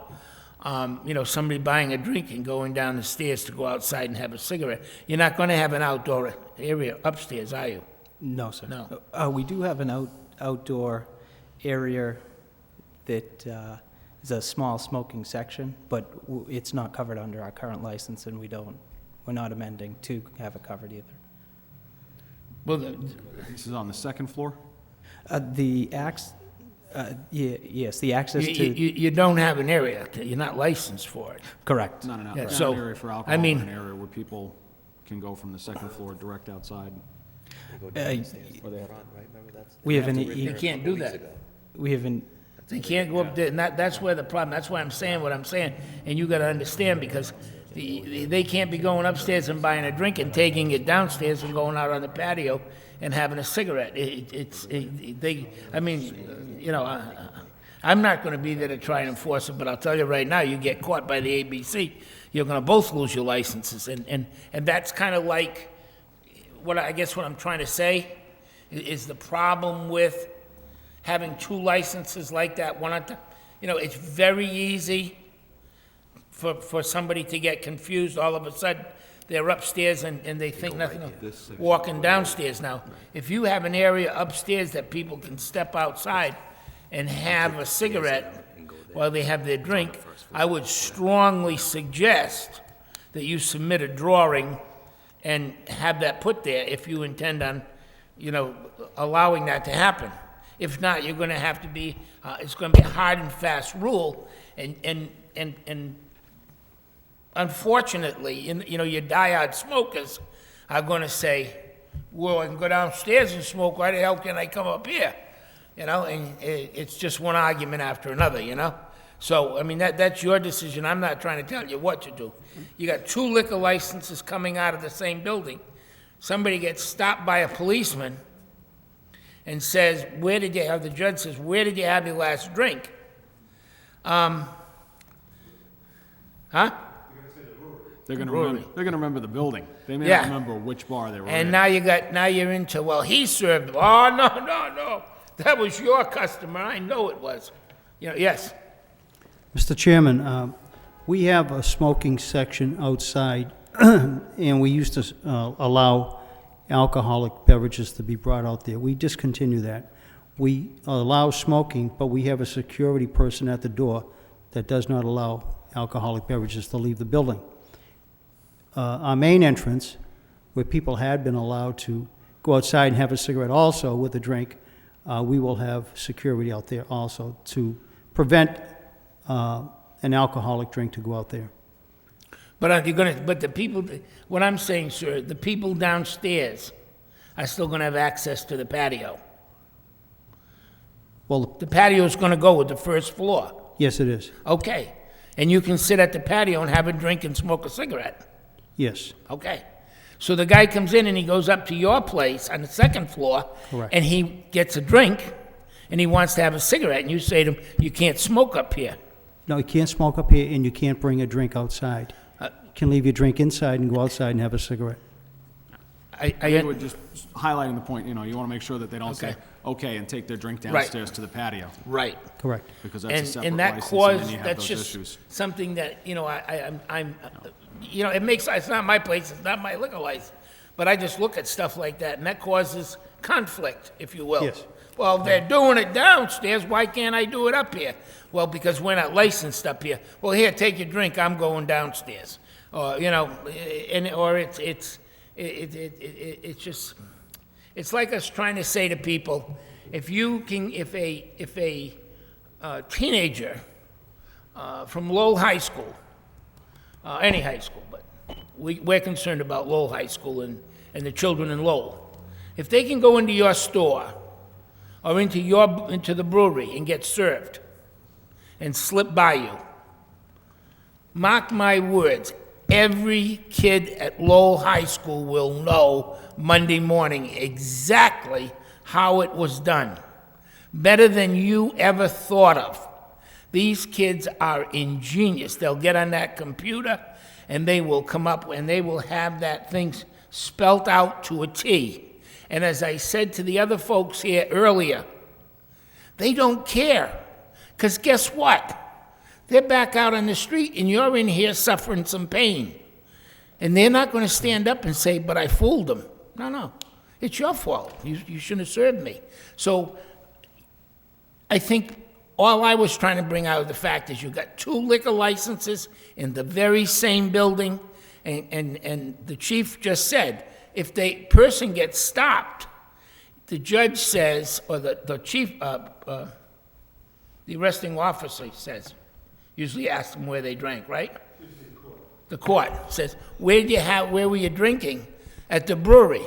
somebody buying a drink and going down the stairs to go outside and have a cigarette. You're not going to have an outdoor area upstairs, are you? No, sir. No. We do have an outdoor area that is a small smoking section, but it's not covered under our current license, and we're not amending to have it covered either. Well, This is on the second floor? The access to... You don't have an area, you're not licensed for it. Correct. Not an Yeah, not so, an area for I alcohol, mean- an area where people can go from the second floor direct outside. We have an... They can't do that. We have an... They can't go up there, and that's where the problem, that's why I'm saying what I'm saying, and you gotta understand, because they can't be going upstairs and buying a drink and taking it downstairs and going out on the patio and having a cigarette. I'm not gonna be there to try and enforce it, but I'll tell you right now, you get caught by the ABC, you're gonna both lose your licenses, and that's kind of like, what I'm trying to say is the problem with having two licenses like that, one at the, it's very easy for somebody to get confused. All of a sudden, they're upstairs and they think nothing of walking downstairs. Now, if you have an area upstairs that people can step outside and have a cigarette, while they have their drink, I would strongly suggest that you submit a drawing and have that put there if you intend on, allowing that to happen. If not, you're gonna have to be, it's gonna be a hard and fast rule, and unfortunately, your diehard smokers are gonna say, well, I can go downstairs and smoke, why the hell can I come up here? And it's just one argument after another, So, I mean, that's your decision. I'm not trying to tell you what to do. You got 2 liquor licenses coming out of the same building. Somebody gets stopped by a policeman and says, the judge says, where did you have your last drink? Huh? They're gonna remember the building. They may not remember which bar they were in. And now you're into, well, he served them. Oh, no. That was your customer. I know it was. Yes. Mr. Chairman, we have a smoking section outside, and we used to allow alcoholic beverages to be brought out there. We discontinue that. We allow smoking, but we have a security person at the door that does not allow alcoholic beverages to leave the building. Our main entrance, where people had been allowed to go outside and have a cigarette also with a drink, we will have security out there also to prevent an alcoholic drink to go out there. But the people, what I'm saying, sir, the people downstairs are still gonna have access to the patio. Well, The patio's gonna go with the first floor. yes, it is. Okay. And you can sit at the patio and have a drink and smoke a cigarette. Yes. Okay. So the guy comes in and he goes up to your place on the second floor. Correct. And he gets a drink and he wants to have a cigarette, and you say to him, you can't smoke up here. No, you can't smoke up here, and you can't bring a drink outside. You can leave your drink inside and go outside and have a cigarette. They would just highlighting the point, you want to make sure that they don't say, Okay. okay, and take their drink downstairs to the patio. Right. Correct. Because that's a separate And that license, and then caused, you have that's those just issues. something that, it makes, it's not my place, it's not my liquor license, but I just look at stuff like that, and that causes conflict, if you will. Yes. Well, they're doing it downstairs, why can't I do it up here? Well, because we're not licensed up here. Well, here, take your drink, I'm going downstairs. Or, it's just, it's like us trying to say to people, if a teenager from Lowell High School, any high school, but we're concerned about Lowell High School and the children in Lowell. If they can go into your store or into the brewery and get served and slip by you, mark my words, every kid at Lowell High School will know Monday morning exactly how it was done, better than you ever thought of. These kids are ingenious. They'll get on that computer and they will come up and they will have that thing spelt out to a T. And as I said to the other folks here earlier, they don't care. Because guess what? They're back out on the street and you're in here suffering some pain. And they're not going to stand up and say, but I fooled them. No. It's your fault. You shouldn't have served me. So I think all I was trying to bring out of the fact is you got 2 liquor licenses in the very same building, and the chief just said, if the person gets stopped, the judge says, or the chief, the arresting officer says, usually asks them where they drank, right? The court says, where were you drinking? At the brewery.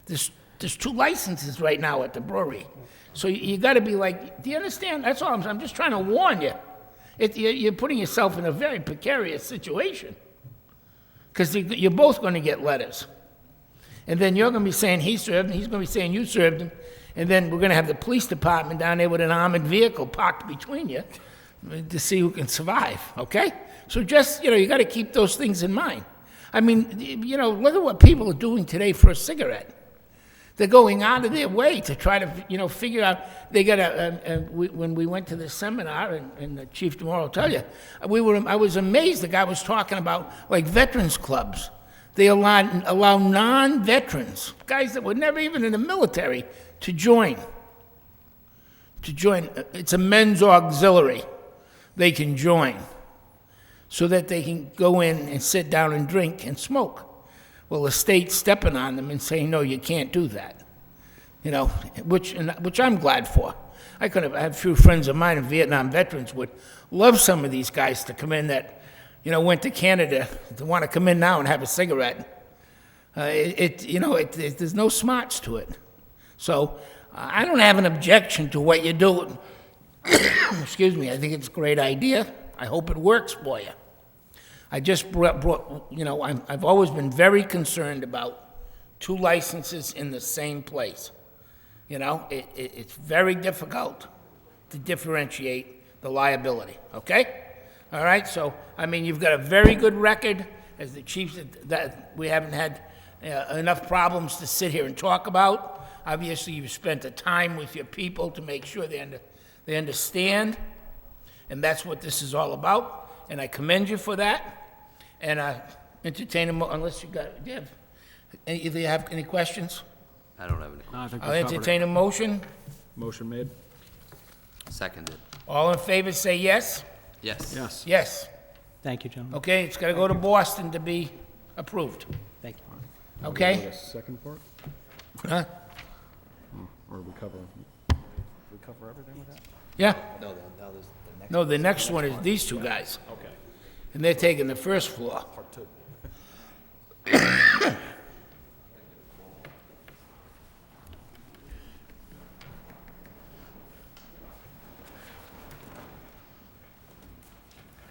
There's 2 licenses right now at the brewery. So you got to be like, do you understand? That's all I'm just trying to warn you. You're putting yourself in a very precarious situation. Because you're both going to get letters. And then you're going to be saying he served him, he's going to be saying you served him. And then we're going to have the police department down there with an armored vehicle parked between you to see who can survive, okay? So just, you got to keep those things in mind. I mean, look at what people are doing today for a cigarette. They're going out of their way to try to, figure out. They got when we went to the seminar, and the Chief tomorrow will tell you, I was amazed. The guy was talking about like veterans clubs. They allow non-veterans, guys that were never even in the military, to join. to join. It's a men's auxiliary. They can join so that they can go in and sit down and drink and smoke. Well, the state's stepping on them and saying, no, you can't do that. You know, which I'm glad for. I have a few friends of mine, Vietnam veterans, would love some of these guys to come in that, you know, went to Canada to want to come in now and have a cigarette. There's no smarts to it. So I don't have an objection to what you do. Excuse me, I think it's a great idea. I hope it works for you. I just I've always been very concerned about 2 licenses in the same place. You know, it's very difficult to differentiate the liability, okay? All right, so, I mean, you've got a very good record as the chief that we haven't had enough problems to sit here and talk about. Obviously, you've spent the time with your people to make sure they understand, and that's what this is all about, and I commend you for that. And entertain them, unless do you have any questions? I don't have any. No, I think we I'll covered it. entertain a motion. Motion made? Seconded. All in favor, say yes. Yes. Yes. Yes. Thank you, gentlemen. Okay, it's got to go to Boston to be approved. Thank you. Okay? Second part? Huh? Or we cover everything with that? Yeah. No, now there's the next. No, the next one is these 2 guys. Okay. And they're taking the first floor. Part 2.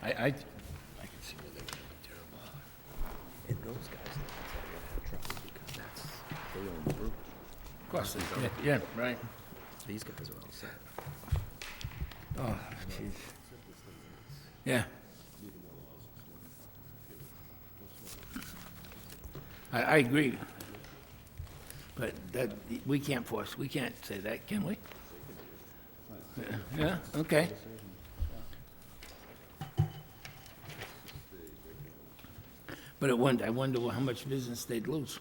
I can see where they're gonna be terrible. And those guys, they're gonna have trouble because they own the group. Of course, yeah, right. These guys are all set. Oh, jeez. Yeah. I agree. But we can't say that, can we? Yeah, okay. But I wonder how much business they'd lose.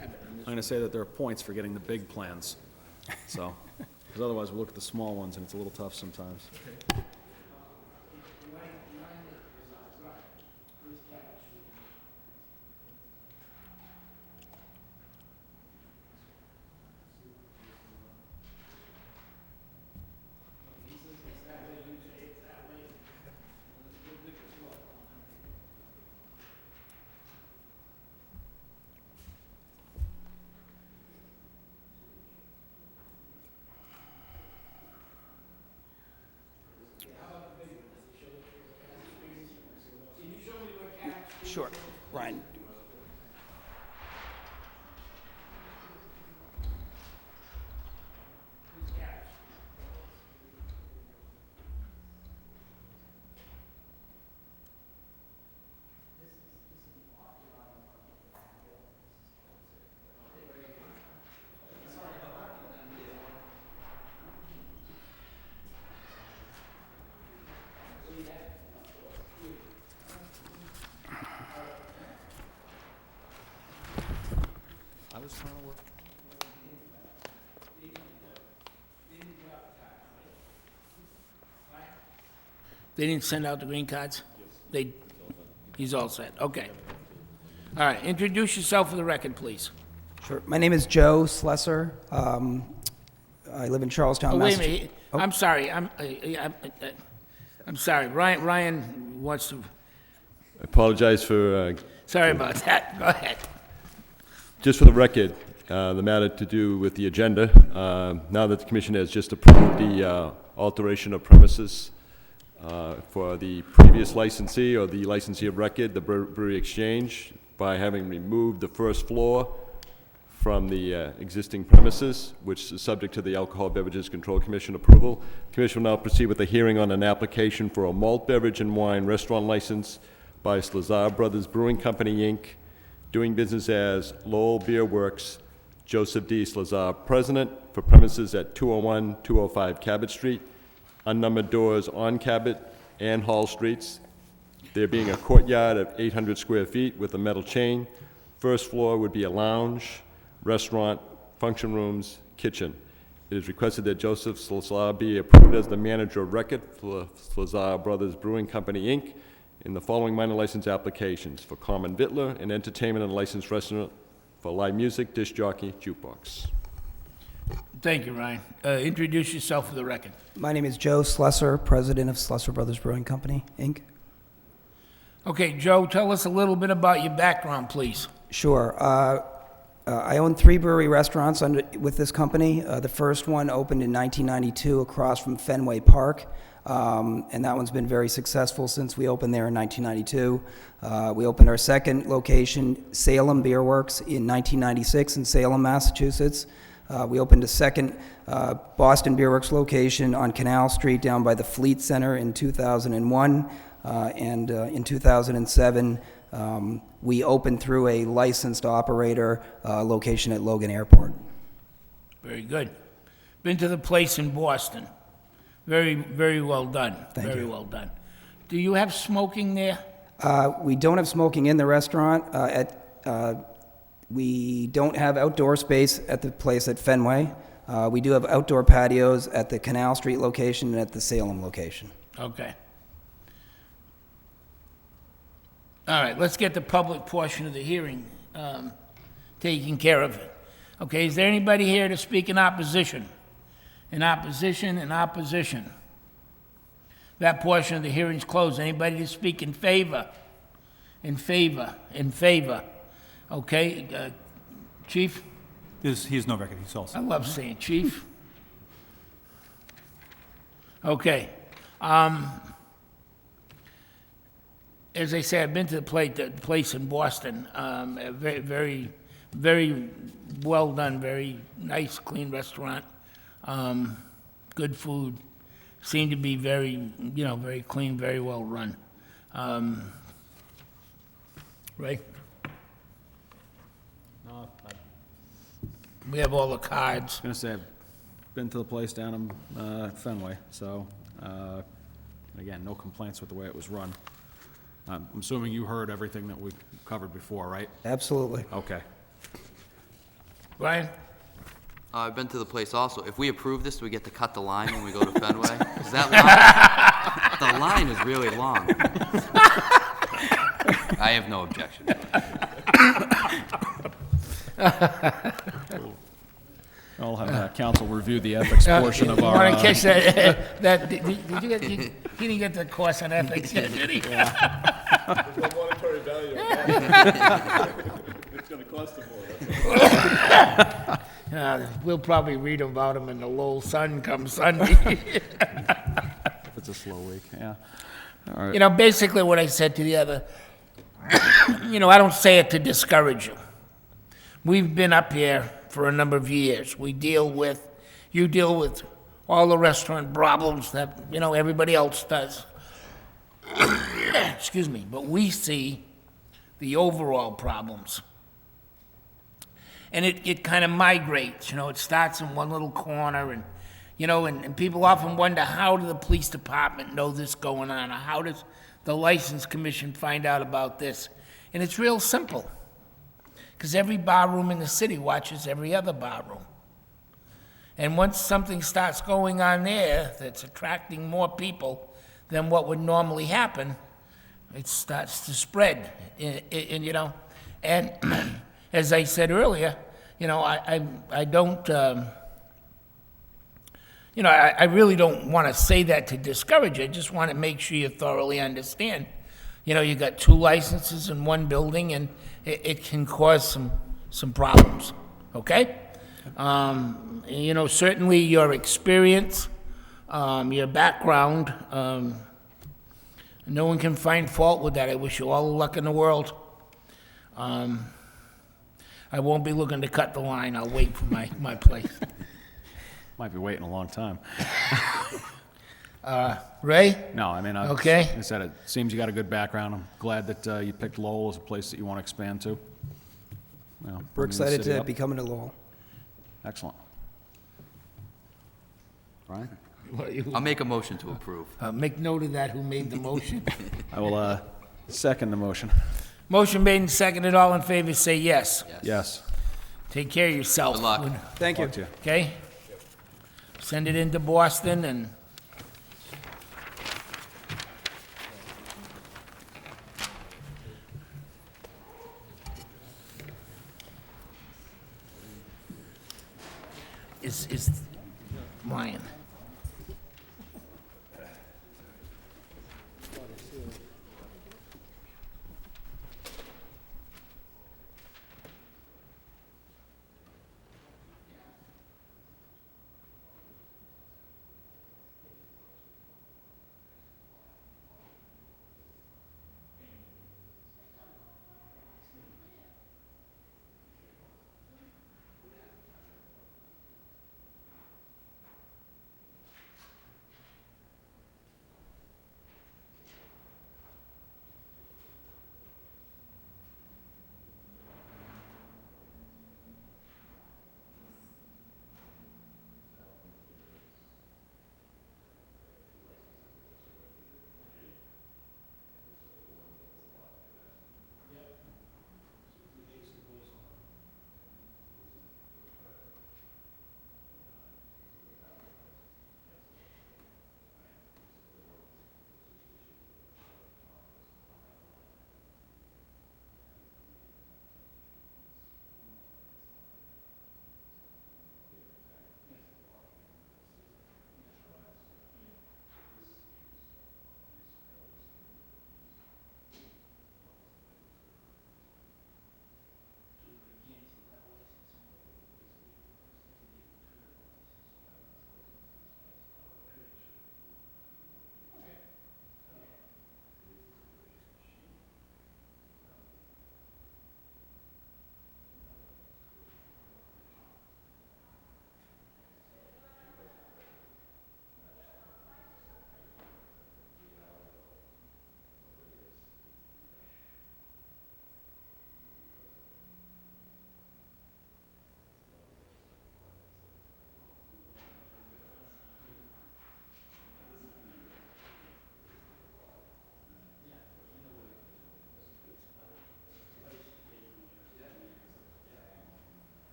I'm going to say that there are points for getting the big plans, so, because otherwise we look at the small ones and it's a little tough sometimes. Sure, Ryan. I was trying to work. They didn't send out the green cards? He's all set, okay. All right, introduce yourself for the record, please. Sure. My name is Joe Slesser. I live in Charlestown, Oh, wait a Massachusetts. minute, I'm sorry, I'm sorry, Ryan wants to, I apologize for, sorry about that, go ahead. just for the record, the matter to do with the agenda. Now that the commission has just approved the alteration of premises for the previous licensee or the licensee of record, the Brewery Exchange, by having removed the first floor from the existing premises, which is subject to the Alcohol Beverages Control Commission approval. The commission will now proceed with a hearing on an application for a malt beverage and wine restaurant license by Slazar Brothers Brewing Company, Inc., doing business as Lowell Beer Works, Joseph D. Slazar, President, for premises at 201, 205 Cabot Street, unnumbered doors on Cabot, and Hall Streets, there being a courtyard of 800 square feet with a metal chain. First floor would be a lounge, restaurant, function rooms, kitchen. It is requested that Joseph Slazar be approved as the manager of record for Slazar Brothers Brewing Company, Inc., in the following minor license applications: for common vitler, an entertainment and licensed restaurant, for live music, disc jockey, jukebox. Thank you, Ryan. Introduce yourself for the record. My name is Joe Slesser, president of Slesser Brothers Brewing Company, Inc. Okay, Joe, tell us a little bit about your background, please. Sure. I own 3 brewery restaurants with this company. The first one opened in 1992 across from Fenway Park, and that one's been very successful since we opened there in 1992. We opened our second location, Salem Beer Works, in 1996 in Salem, Massachusetts. We opened a second Boston Beer Works location on Canal Street down by the Fleet Center in 2001. And in 2007, we opened through a licensed operator location at Logan Airport. Very good. Been to the place in Boston. Very, very well done. Thank you. Well done. Do you have smoking there? We don't have smoking in the restaurant. We don't have outdoor space at the place at Fenway. We do have outdoor patios at the Canal Street location and at the Salem location. Okay. All right, let's get the public portion of the hearing taken care of. Okay, is there anybody here to speak in opposition? In opposition, in opposition. That portion of the hearing's closed. Anybody to speak in favor? In favor, in favor. Okay, Chief? He has no record, he's all I set. love saying chief. Okay. As I say, I've been to the place in Boston. Very, very, very well done, very nice, clean restaurant. Good food. Seemed to be very, very clean, very well run. Right? No, We have all the cards. I was gonna say, I've been to the place down in Fenway, so, again, no complaints with the way it was run. I'm assuming you heard everything that we covered before, right? Absolutely. Okay. Ryan? I've been to the place also. If we approve this, do we get to cut the line when we go to Fenway? 'Cause that line, the line is really long. I have no objection to it. I'll have council review the ethics portion of our... Want to catch that, did you get, he didn't get the course on ethics yet, did he? There's no monetary value on that. It's gonna cost them more. We'll probably read about him in the Lowell Sun come Sunday. It's a slow week, yeah. All right. Basically what I said to the other, I don't say it to discourage you. We've been up here for a number of years. You deal with all the restaurant problems that, everybody else does. Excuse me, but we see the overall problems. And it kind of migrates, it starts in one little corner and, and people often wonder, how do the police department know this going on? Or how does the license commission find out about this? And it's real simple. Because every bar room in the city watches every other bar room. And once something starts going on there that's attracting more people than what would normally happen, it starts to spread. And as I said earlier, I don't, I really don't want to say that to discourage you. I just want to make sure you thoroughly understand. You got 2 licenses in one building, and it can cause some problems, okay? Certainly your experience, your background, no one can find fault with that. I wish you all the luck in the world. I won't be looking to cut the line. I'll wait for my place. Might be waiting a long time. Ray? No, I mean, Okay. like I said, it seems you got a good background. I'm glad that you picked Lowell as a place that you want to expand to. We're bringing the excited city to up. be coming to Lowell. Excellent. Ryan? I'll make a motion to approve. Make note of that, who made the motion. I will second the motion. Motion made and seconded, all in favor, say yes. Yes. Take care of yourself. Good luck. Thank you. Talk to you. Okay? Send it into Boston and... Is Ryan.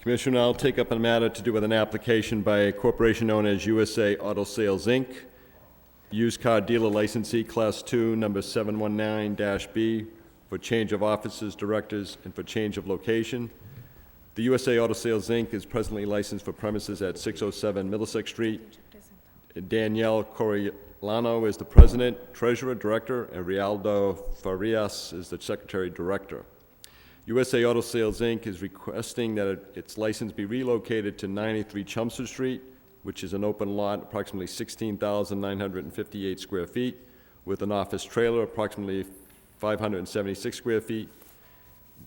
Commissioner, I'll take up a matter to do with an application by a corporation known as USA Auto Sales, Inc., used car dealer licensee, Class 2, number 719-B, for change of officers, directors, and for change of location. The USA Auto Sales, Inc. is presently licensed for premises at 607 Middlesex Street. Danielle Coriolano is the president, treasurer, director, and Rialdo Farias is the secretary, director. USA Auto Sales, Inc. is requesting that its license be relocated to 93 Chelmsford Street, which is an open lot, approximately 16,958 square feet, with an office trailer, approximately 576 square feet.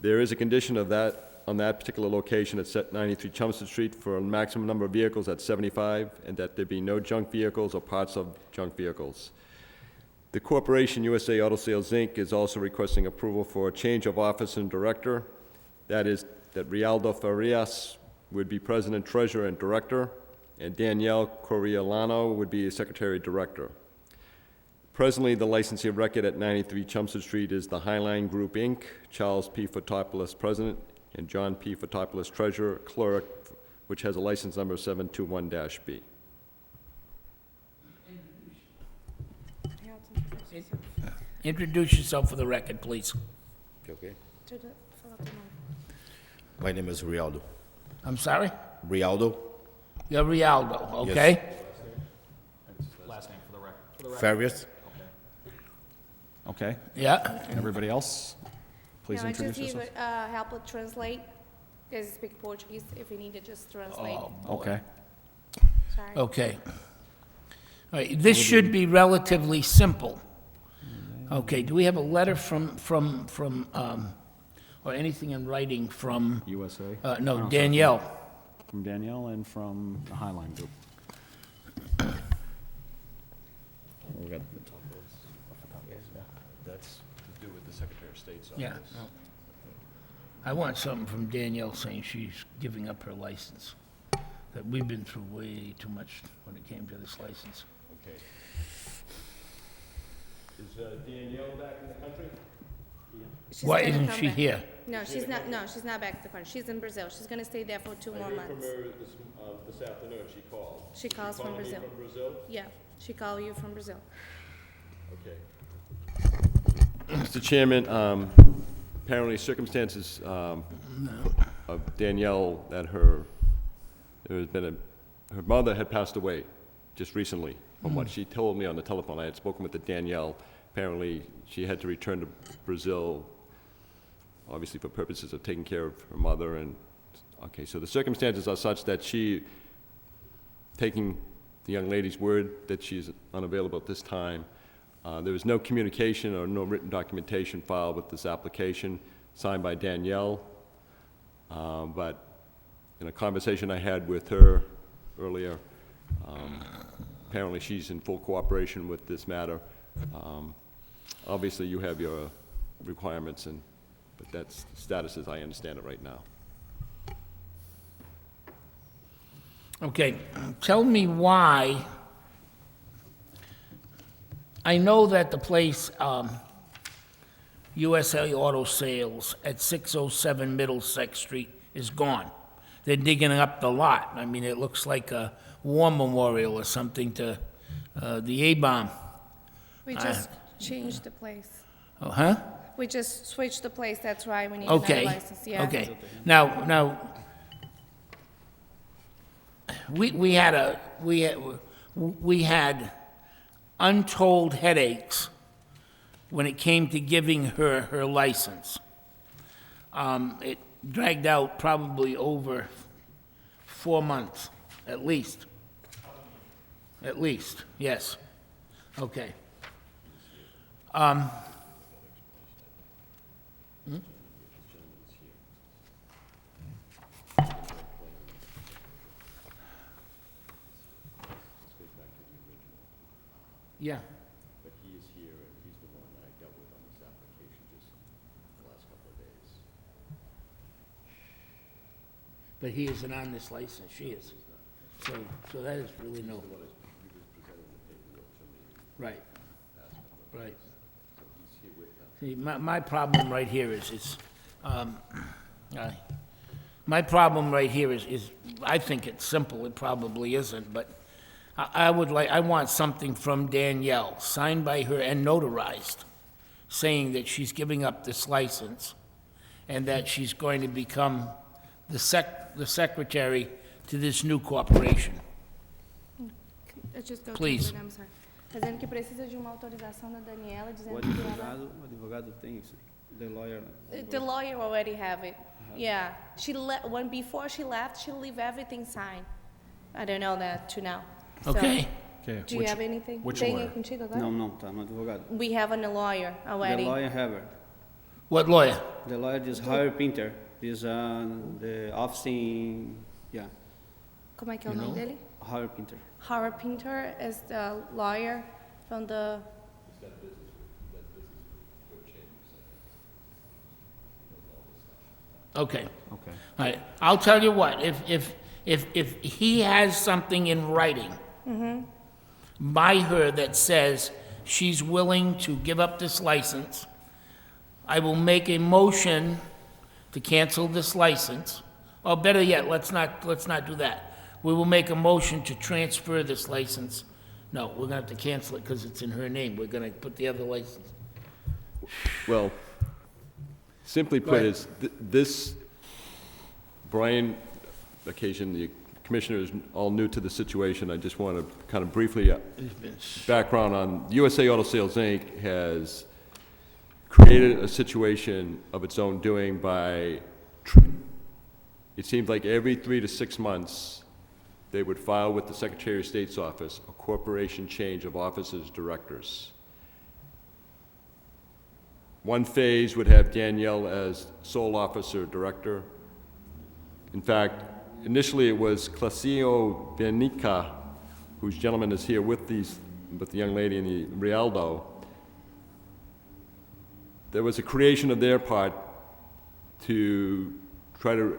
There is a condition of that, on that particular location at 93 Chelmsford Street, for a maximum number of vehicles at 75, and that there be no junk vehicles or parts of junk vehicles. The corporation, USA Auto Sales, Inc., is also requesting approval for a change of office and director. That is, that Rialdo Farias would be president, treasurer, and director, and Danielle Coriolano would be secretary, director. Presently, the licensee of record at 93 Chelmsford Street is the Highline Group, Inc., Charles P. Fotopoulos, president, and John P. Fotopoulos, treasurer, clerk, which has a license number 721-B. Introduce yourself for the record, please. Okay. My name is Rialdo. I'm sorry? Rialdo. You're Rialdo, okay? Last name for the record. Farias. Okay. Yeah. Everybody else, please No, introduce just yourself. help with translate, because I speak Portuguese, if you need to just translate. Okay. Sorry. Okay. All right, this should be relatively simple. Okay, do we have a letter or anything in writing from? USA? No, Danielle. From Danielle and from the Highline Group. We got the top of this. That's to do with the Secretary of State. Yeah. No. I want something from Danielle saying she's giving up her license. That we've been through way too much when it came to this license. Okay. Is Danielle back in the country? She's Why gonna isn't come she back. here? No, she's not, no, she's not back to the country. She's in Brazil. She's gonna stay there for 2 more months. This afternoon, she called. She calls from calling me Brazil. from Brazil? Yeah, she called you from Brazil. Okay. Mr. Chairman, apparently circumstances of Danielle that her mother had passed away just recently. From what she told me on the telephone, I had spoken with the Danielle. Apparently, she had to return to Brazil, obviously for purposes of taking care of her mother. And okay, so the circumstances are such that she, taking the young lady's word that she's unavailable at this time, there was no communication or no written documentation filed with this application signed by Danielle. But in a conversation I had with her earlier, apparently she's in full cooperation with this matter. Obviously, you have your requirements, but that's the status as I understand it right now. Okay, tell me why. I know that the place, USA Auto Sales at 607 Middlesex Street is gone. They're digging up the lot. I mean, it looks like a war memorial or something to the A-bomb. We just changed the place. Oh, huh? We just switched the place, that's why we need another Okay, license, yeah. okay. Now, we had untold headaches when it came to giving her license. It dragged out probably over 4 months, at least. At least, yes. Okay. Yeah. But he is here, and he's the one that I dealt with on this application just the last couple of days. But he isn't on this license, she is. So that is really no. Right. Right. See, my problem right here is, my problem right here is, I think it's simple, it probably isn't, but I want something from Danielle, signed by her and notarized, saying that she's giving up this license and that she's going to become the secretary to this new corporation. Please. I'm sorry. Dizendo que precisa de uma autorização da Daniela, dizendo que ela... O advogado tem isso. The lawyer. The lawyer already have it. Yeah. Before she left, she leave everything signed. I don't know that to now. Okay. Okay. Do you have anything? Which Tem lawyer? contigo agora? Não, tá no advogado. We have a lawyer already. The lawyer have it. What lawyer? The lawyer is Howard Pinter. Is the office in, yeah, Como é que é o nome dele? Howard Pinter. Howard Pinter is the lawyer from the... Okay. Okay. All right, I'll tell you what, if he has something in writing by her that says she's willing to give up this license, I will make a motion to cancel this license, or better yet, let's not do that. We will make a motion to transfer this license. No, we're gonna have to cancel it because it's in her name. We're gonna put the other license. Well, simply put, is this Brian occasion, the commissioners all new to the situation. I just want to kind of briefly background on USA Auto Sales, Inc. has created a situation of its own doing by, it seems like every 3 to 6 months, they would file with the Secretary of State's office a corporation change of officers, directors. One phase would have Danielle as sole officer director. In fact, initially it was Clasio Benica, whose gentleman is here with the young lady in the Rialdo. there was a creation of their part to try to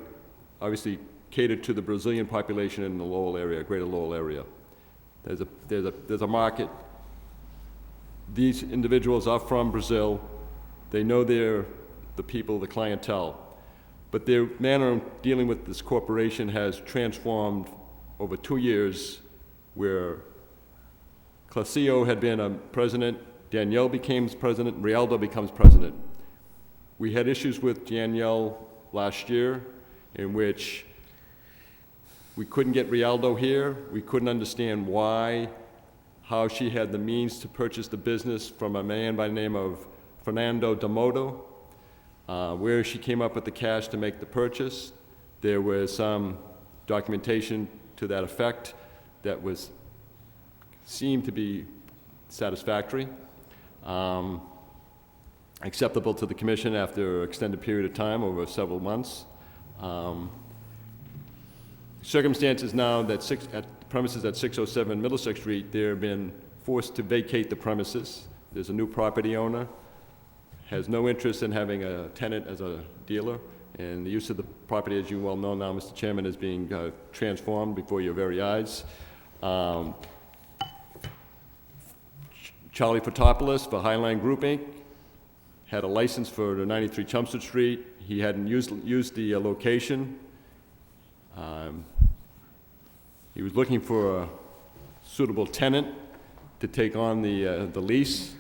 obviously cater to the Brazilian population in the Lowell area, greater Lowell area. There's a market. These individuals are from Brazil. They know the people, the clientele. But their manner of dealing with this corporation has transformed over 2 years, where Clasio had been a president, Danielle becomes president, Rialdo becomes president. We had issues with Danielle last year in which we couldn't get Rialdo here. We couldn't understand why, how she had the means to purchase the business from a man by the name of Fernando D'Amoto, where she came up with the cash to make the purchase. There was some documentation to that effect that seemed to be satisfactory, acceptable to the commission after an extended period of time over several months. Circumstances now that at premises at 607 Middlesex Street, they've been forced to vacate the premises. There's a new property owner, has no interest in having a tenant as a dealer, and the use of the property, as you well know now, Mr. Chairman, is being transformed before your very eyes. Charlie Fotopoulos for Highline Group, Inc. had a license for the 93 Chelmsford Street. He hadn't used the location. He was looking for a suitable tenant to take on the lease,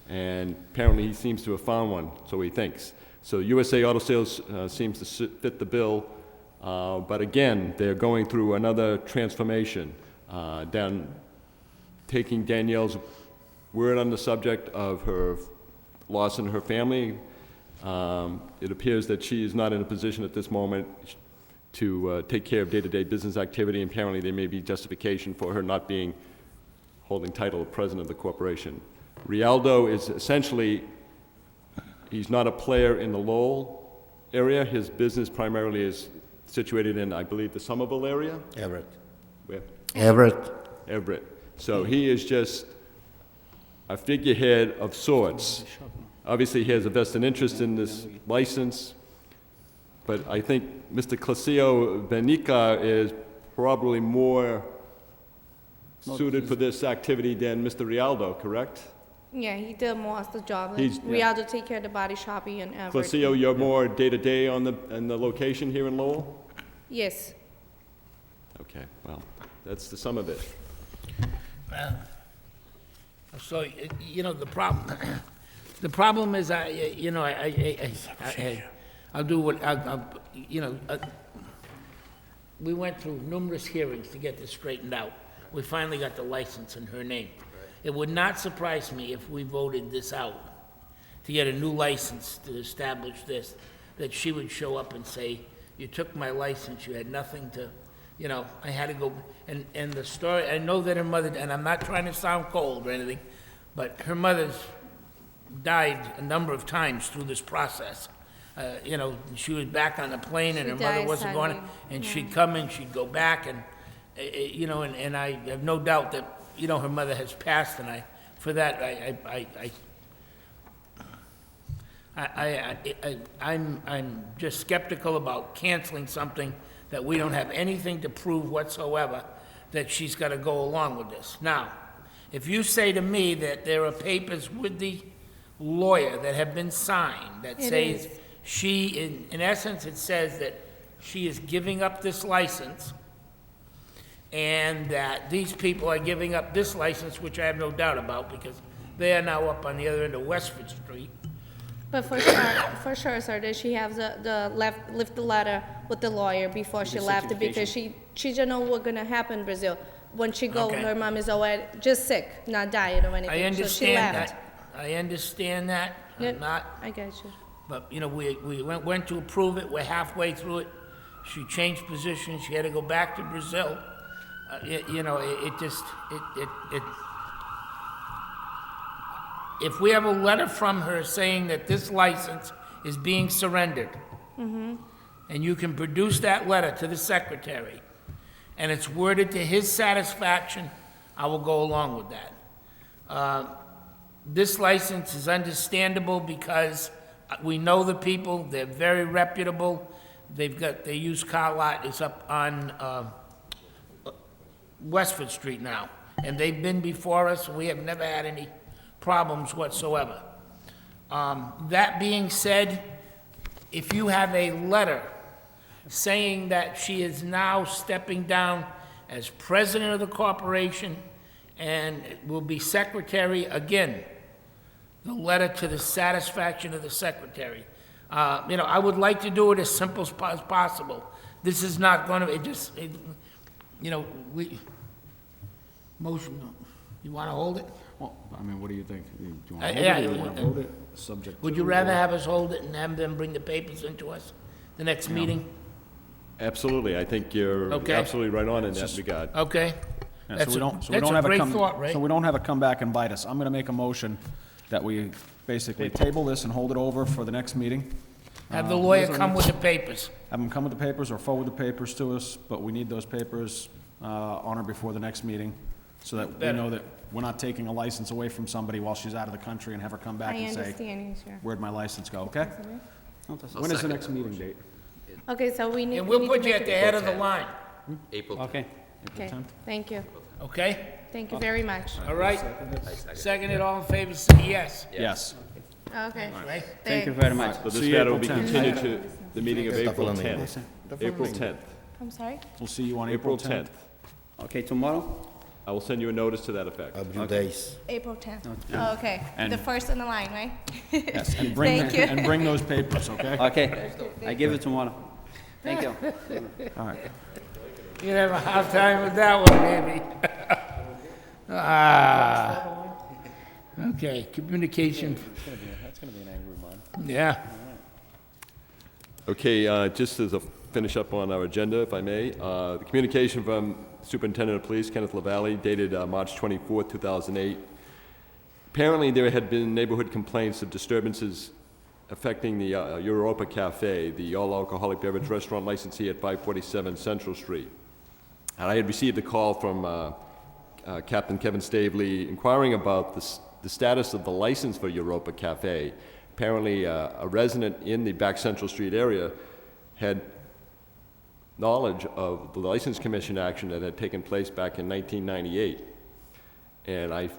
and apparently he seems to have found one, so he thinks. So USA Auto Sales seems to fit the bill, but again, they're going through another transformation, taking Danielle's word on the subject of her loss in her family. It appears that she is not in a position at this moment to take care of day-to-day business activity, and apparently there may be justification for her not holding title of president of the corporation. Rialdo is essentially, he's not a player in the Lowell area. His business primarily is situated in, I believe, the Somerville area? Everett. Where? Everett. Everett. So he is just a figurehead of sorts. Obviously, he has a vested interest in this license, but I think Mr. Clasio Benica is probably more suited for this activity than Mr. Rialdo, correct? Yeah, he did most of the job. He's- Rialdo take care of the body shopping and everything. Clasio, you're more day-to-day on the location here in Lowell? Yes. Okay, well, that's the sum of it. So, you know, the problem is, I'll do what, we went through numerous hearings to get this straightened out. We finally got the license in her name. It would not surprise me if we voted this out to get a new license to establish this, that she would show up and say, you took my license, you had nothing to, I had to go, and the story, I know that her mother, and I'm not trying to sound cold or anything, but her mother's died a number of times through this process. She was back on the plane and She her mother died wasn't going, suddenly, and yeah. she'd come and she'd go back, and, and I have no doubt that, her mother has passed, and I'm just skeptical about canceling something that we don't have anything to prove whatsoever that she's got to go along with this. Now, if you say to me that there are papers with the lawyer that have been signed that It says is. she, in essence, it says that she is giving up this license, and that these people are giving up this license, which I have no doubt about, because they are now up on the other end of Westford Street. But for sure, sir, that she has left the letter with the lawyer before she left, because she didn't know what's gonna happen in Brazil. When she go, Okay. her mom is already just sick, not dying or anything. I So she understand left. that. I understand that. Yep, I'm not, I get you. but, we went to approve it, we're halfway through it. She changed positions, she had to go back to Brazil. If we have a letter from her saying that this license is being surrendered, and you can produce that letter to the secretary, and it's worded to his satisfaction, I will go along with that. This license is understandable because we know the people, they're very reputable. They've got, their used car lot is up on Westford Street now, and they've been before us, we have never had any problems whatsoever. That being said, if you have a letter saying that she is now stepping down as president of the corporation and will be secretary again, the letter to the satisfaction of the secretary. You know, I would like to do it as simple as possible. This is not gonna, you know, motion, you wanna hold it? Well, I mean, what do you think? Do you want to Yeah, hold it, or do you want to vote it, subject Would to, you rather or- have us hold it and have them bring the papers into us the next meeting? Absolutely, I think you're Okay. absolutely right on in that regard. Okay? Yeah, That's so we a- don't, so we that's don't a have it great come, thought, Ray. so we don't have it come back and bite us. I'm gonna make a motion that we basically table this and hold it over for the next meeting. Have the Uh, lawyer those are- come with the papers. Have them come with the papers or forward the papers to us, but we need those papers, on or before the next meeting, so that we Better. know that we're not taking a license away from somebody while she's out of the country and have her come back I and say, understand, sure. where'd my license go, okay? When is the next meeting date? Okay, so we need. And we'll we need put to you make at the a- head of the line, April Okay. Okay, thank you. okay? Thank you very much. All right? Second it, all in favor, say yes. Yes. Okay. Right? Thank you very much. So this See you matter will be April 10th. continued to the meeting of April 10th. April 10th. I'm sorry? We'll see you on April 10th. Okay, tomorrow? I will send you a notice to that effect. April 10th. Oh, okay. And- The first on the line, right? Yes, and bring, Thank you. and bring those papers, okay? Okay, I give it tomorrow. Thank you. All right. You have a hard time with that one, maybe. Okay, communication, That's gonna be an angry month. yeah. Okay, just as a finish up on our agenda, if I may, the communication from Superintendent of Police Kenneth LaValle dated March 24, 2008. Apparently, there had been neighborhood complaints of disturbances affecting the Europa Cafe, the all-alcoholic beverage restaurant licensee at 547 Central Street. And I had received a call from Captain Kevin Stavely inquiring about the status of the license for Europa Cafe. Apparently, a resident in the back Central Street area had knowledge of the License Commission action that had taken place back in 1998. And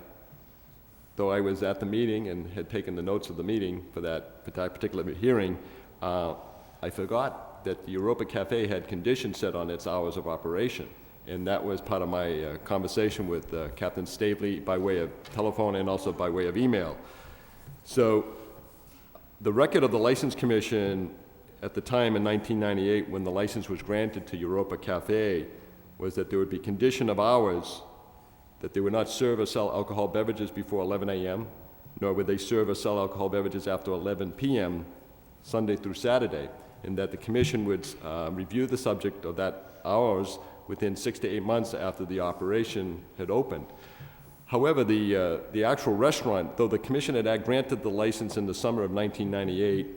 though I was at the meeting and had taken the notes of the meeting for that particular hearing, I forgot that the Europa Cafe had conditions set on its hours of operation. And that was part of my conversation with Captain Stavely by way of telephone and also by way of email. So the record of the License Commission at the time in 1998 when the license was granted to Europa Cafe was that there would be condition of hours that they would not serve or sell alcohol beverages before 11 a.m., nor would they serve or sell alcohol beverages after 11 p.m., Sunday through Saturday, and that the commission would review the subject of that hours within 6 to 8 months after the operation had opened. However, the actual restaurant, though the commission had granted the license in the summer of 1998,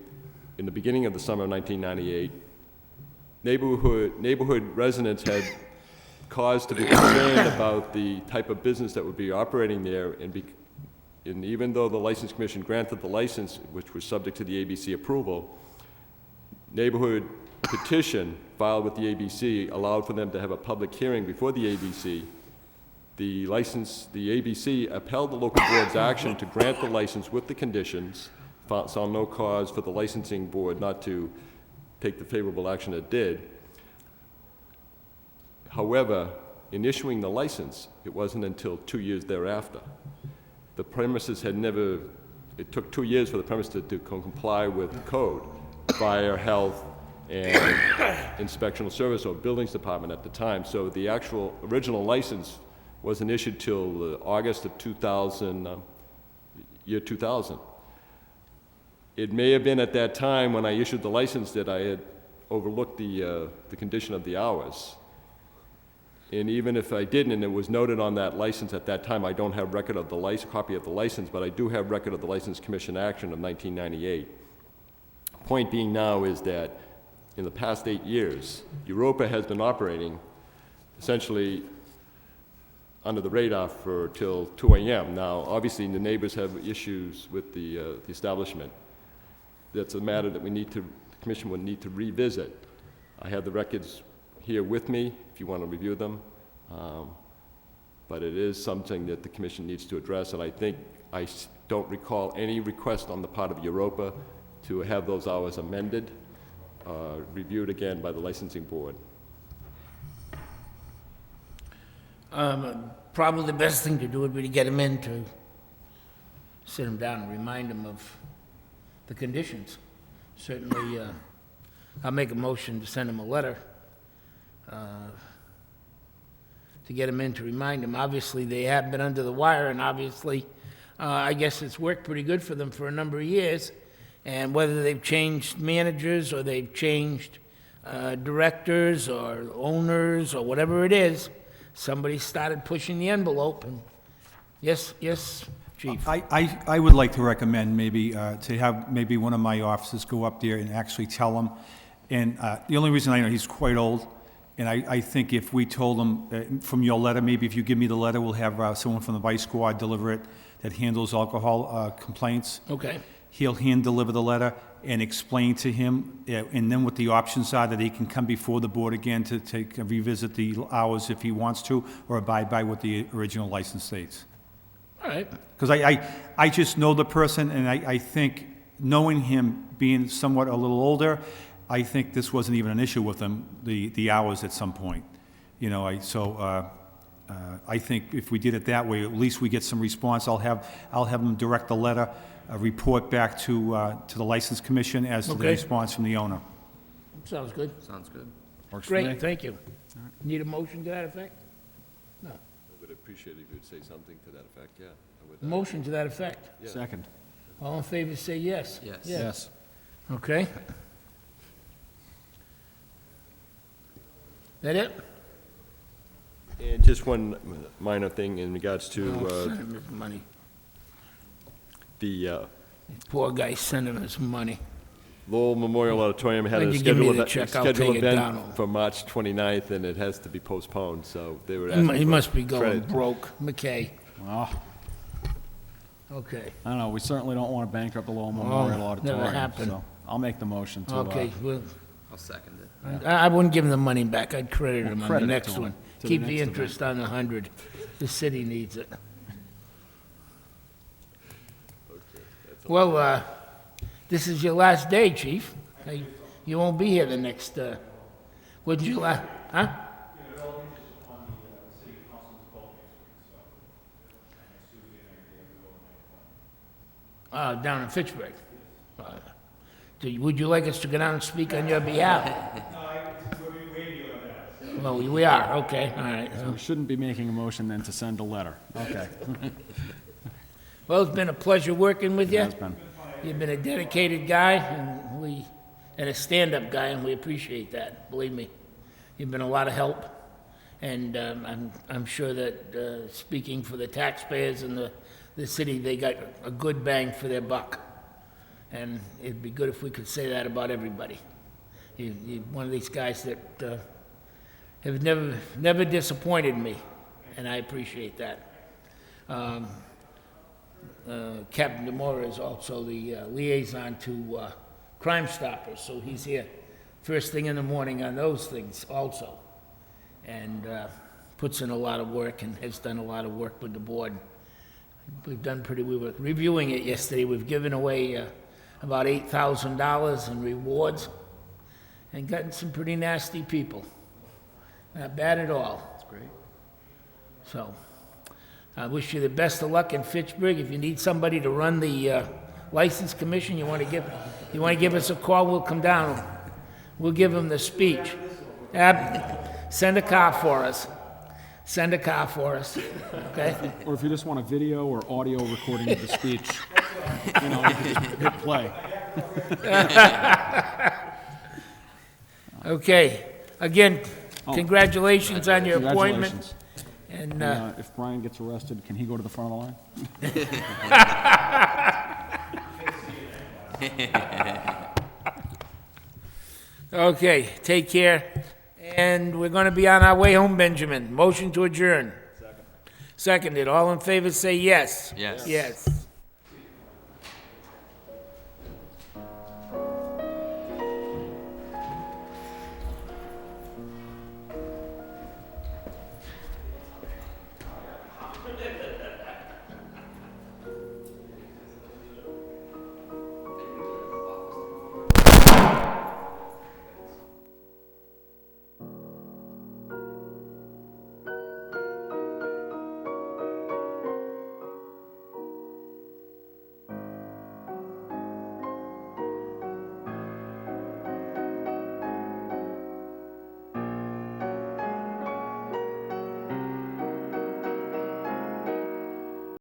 in the beginning of the summer of 1998, neighborhood residents had cause to be concerned about the type of business that would be operating there, and even though the License Commission granted the license, which was subject to the ABC approval, neighborhood petition filed with the ABC allowed for them to have a public hearing before the ABC. The ABC upheld the local board's action to grant the license with the conditions, saw no cause for the licensing board not to take the favorable action it did. However, in issuing the license, it wasn't until 2 years thereafter. The premises had never, it took 2 years for the premises to comply with code, fire, health, and inspectional service or buildings department at the time. So the actual original license wasn't issued till August of 2000, year 2000. It may have been at that time when I issued the license that I had overlooked the condition of the hours. And even if I didn't, and it was noted on that license at that time, I don't have record of the copy of the license, but I do have record of the License Commission action of 1998. Point being now is that in the past 8 years, Europa has been operating essentially under the radar for till 2 a.m. Now, obviously, the neighbors have issues with the establishment. That's a matter that the commission would need to revisit. I have the records here with me, if you want to review them. But it is something that the commission needs to address, and I think don't recall any request on the part of Europa to have those hours amended, reviewed again by the licensing board. Probably the best thing to do would be to get him in to sit him down and remind him of the conditions. Certainly, I'll make a motion to send him a letter to get him in to remind him. Obviously, they have been under the wire, and obviously, I guess it's worked pretty good for them for a number of years. And whether they've changed managers or they've changed directors or owners or whatever it is, somebody started pushing the envelope, and yes, Chief. I would like to recommend maybe to have maybe one of my officers go up there and actually tell him. And the only reason I know he's quite old, and I think if we told him from your letter, maybe if you give me the letter, we'll have someone from the Vice Squad deliver it that handles alcohol complaints. Okay. He'll hand-deliver the letter and explain to him, and then what the options are, that he can come before the board again to revisit the hours if he wants to, or abide by what the original license states. All right. Because I just know the person, and I think, knowing him being somewhat a little older, I think this wasn't even an issue with him, the hours at some point. You know, I think if we did it that way, at least we get some response. I'll have him direct the letter, a report back to the License Commission as to the Okay. response from the owner. Sounds good. Sounds good. Works for me. Great, thank you. Need a motion to that effect? No. I would appreciate it if you would say something to that effect, yeah. I would, Motion to that effect? Second. All in favor, say yes. Yes. Yes. Okay. That it? And just one minor thing in regards to Send him his money. the Poor guy, send him his money. Lowell Memorial Auditorium had When a you give me scheduled the check, I'll scheduled take it down. event for March 29th, and it has to be postponed, so they were He asking mu- He for must be going credit. broke, McKay. Oh, Okay. I don't know, we certainly don't want to bankrupt the Lowell Memorial never Auditorium. happened. So I'll make the motion to. Okay, well, I'll second it. I wouldn't give him the money back. I'd credit him on the credit it next to him, one. to the Keep the next interest on the 100. The city needs it. Well, this is your last day, Chief. You won't be here the next, wouldn't you, huh? Down in Fitchburg. Would you like us to go down and speak on your behalf? Well, we are, okay, all right. So we shouldn't be making a motion then to send a letter. Okay. Well, it's been a pleasure working with you. It has been. You've been a dedicated guy, and a stand-up guy, and we appreciate that, believe me. You've been a lot of help, and I'm sure that, speaking for the taxpayers and the city, they got a good bang for their buck. And it'd be good if we could say that about everybody. You're one of these guys that have never disappointed me, and I appreciate that. Captain Demora is also the liaison to Crime Stoppers, so he's here first thing in the morning on those things also, and puts in a lot of work and has done a lot of work with the board. We were reviewing it yesterday. We've given away about $8,000 in rewards and gotten some pretty nasty people. Not bad at all. That's great. So, I wish you the best of luck in Fitchburg. If you need somebody to run the License Commission, you want to give us a call, we'll come down. We'll give them the speech. Send a car for us. Send a car for us, okay? Or if you just want a video or audio recording of the speech, you know, you can just hit play. Okay. Again, congratulations on your appointment. Congratulations. And if Brian gets arrested, can he go to the front of the line? okay, take care. And we're going to be on our way home, Benjamin. Motion to adjourn. Seconded. All in favor, say yes. Yes. Yes.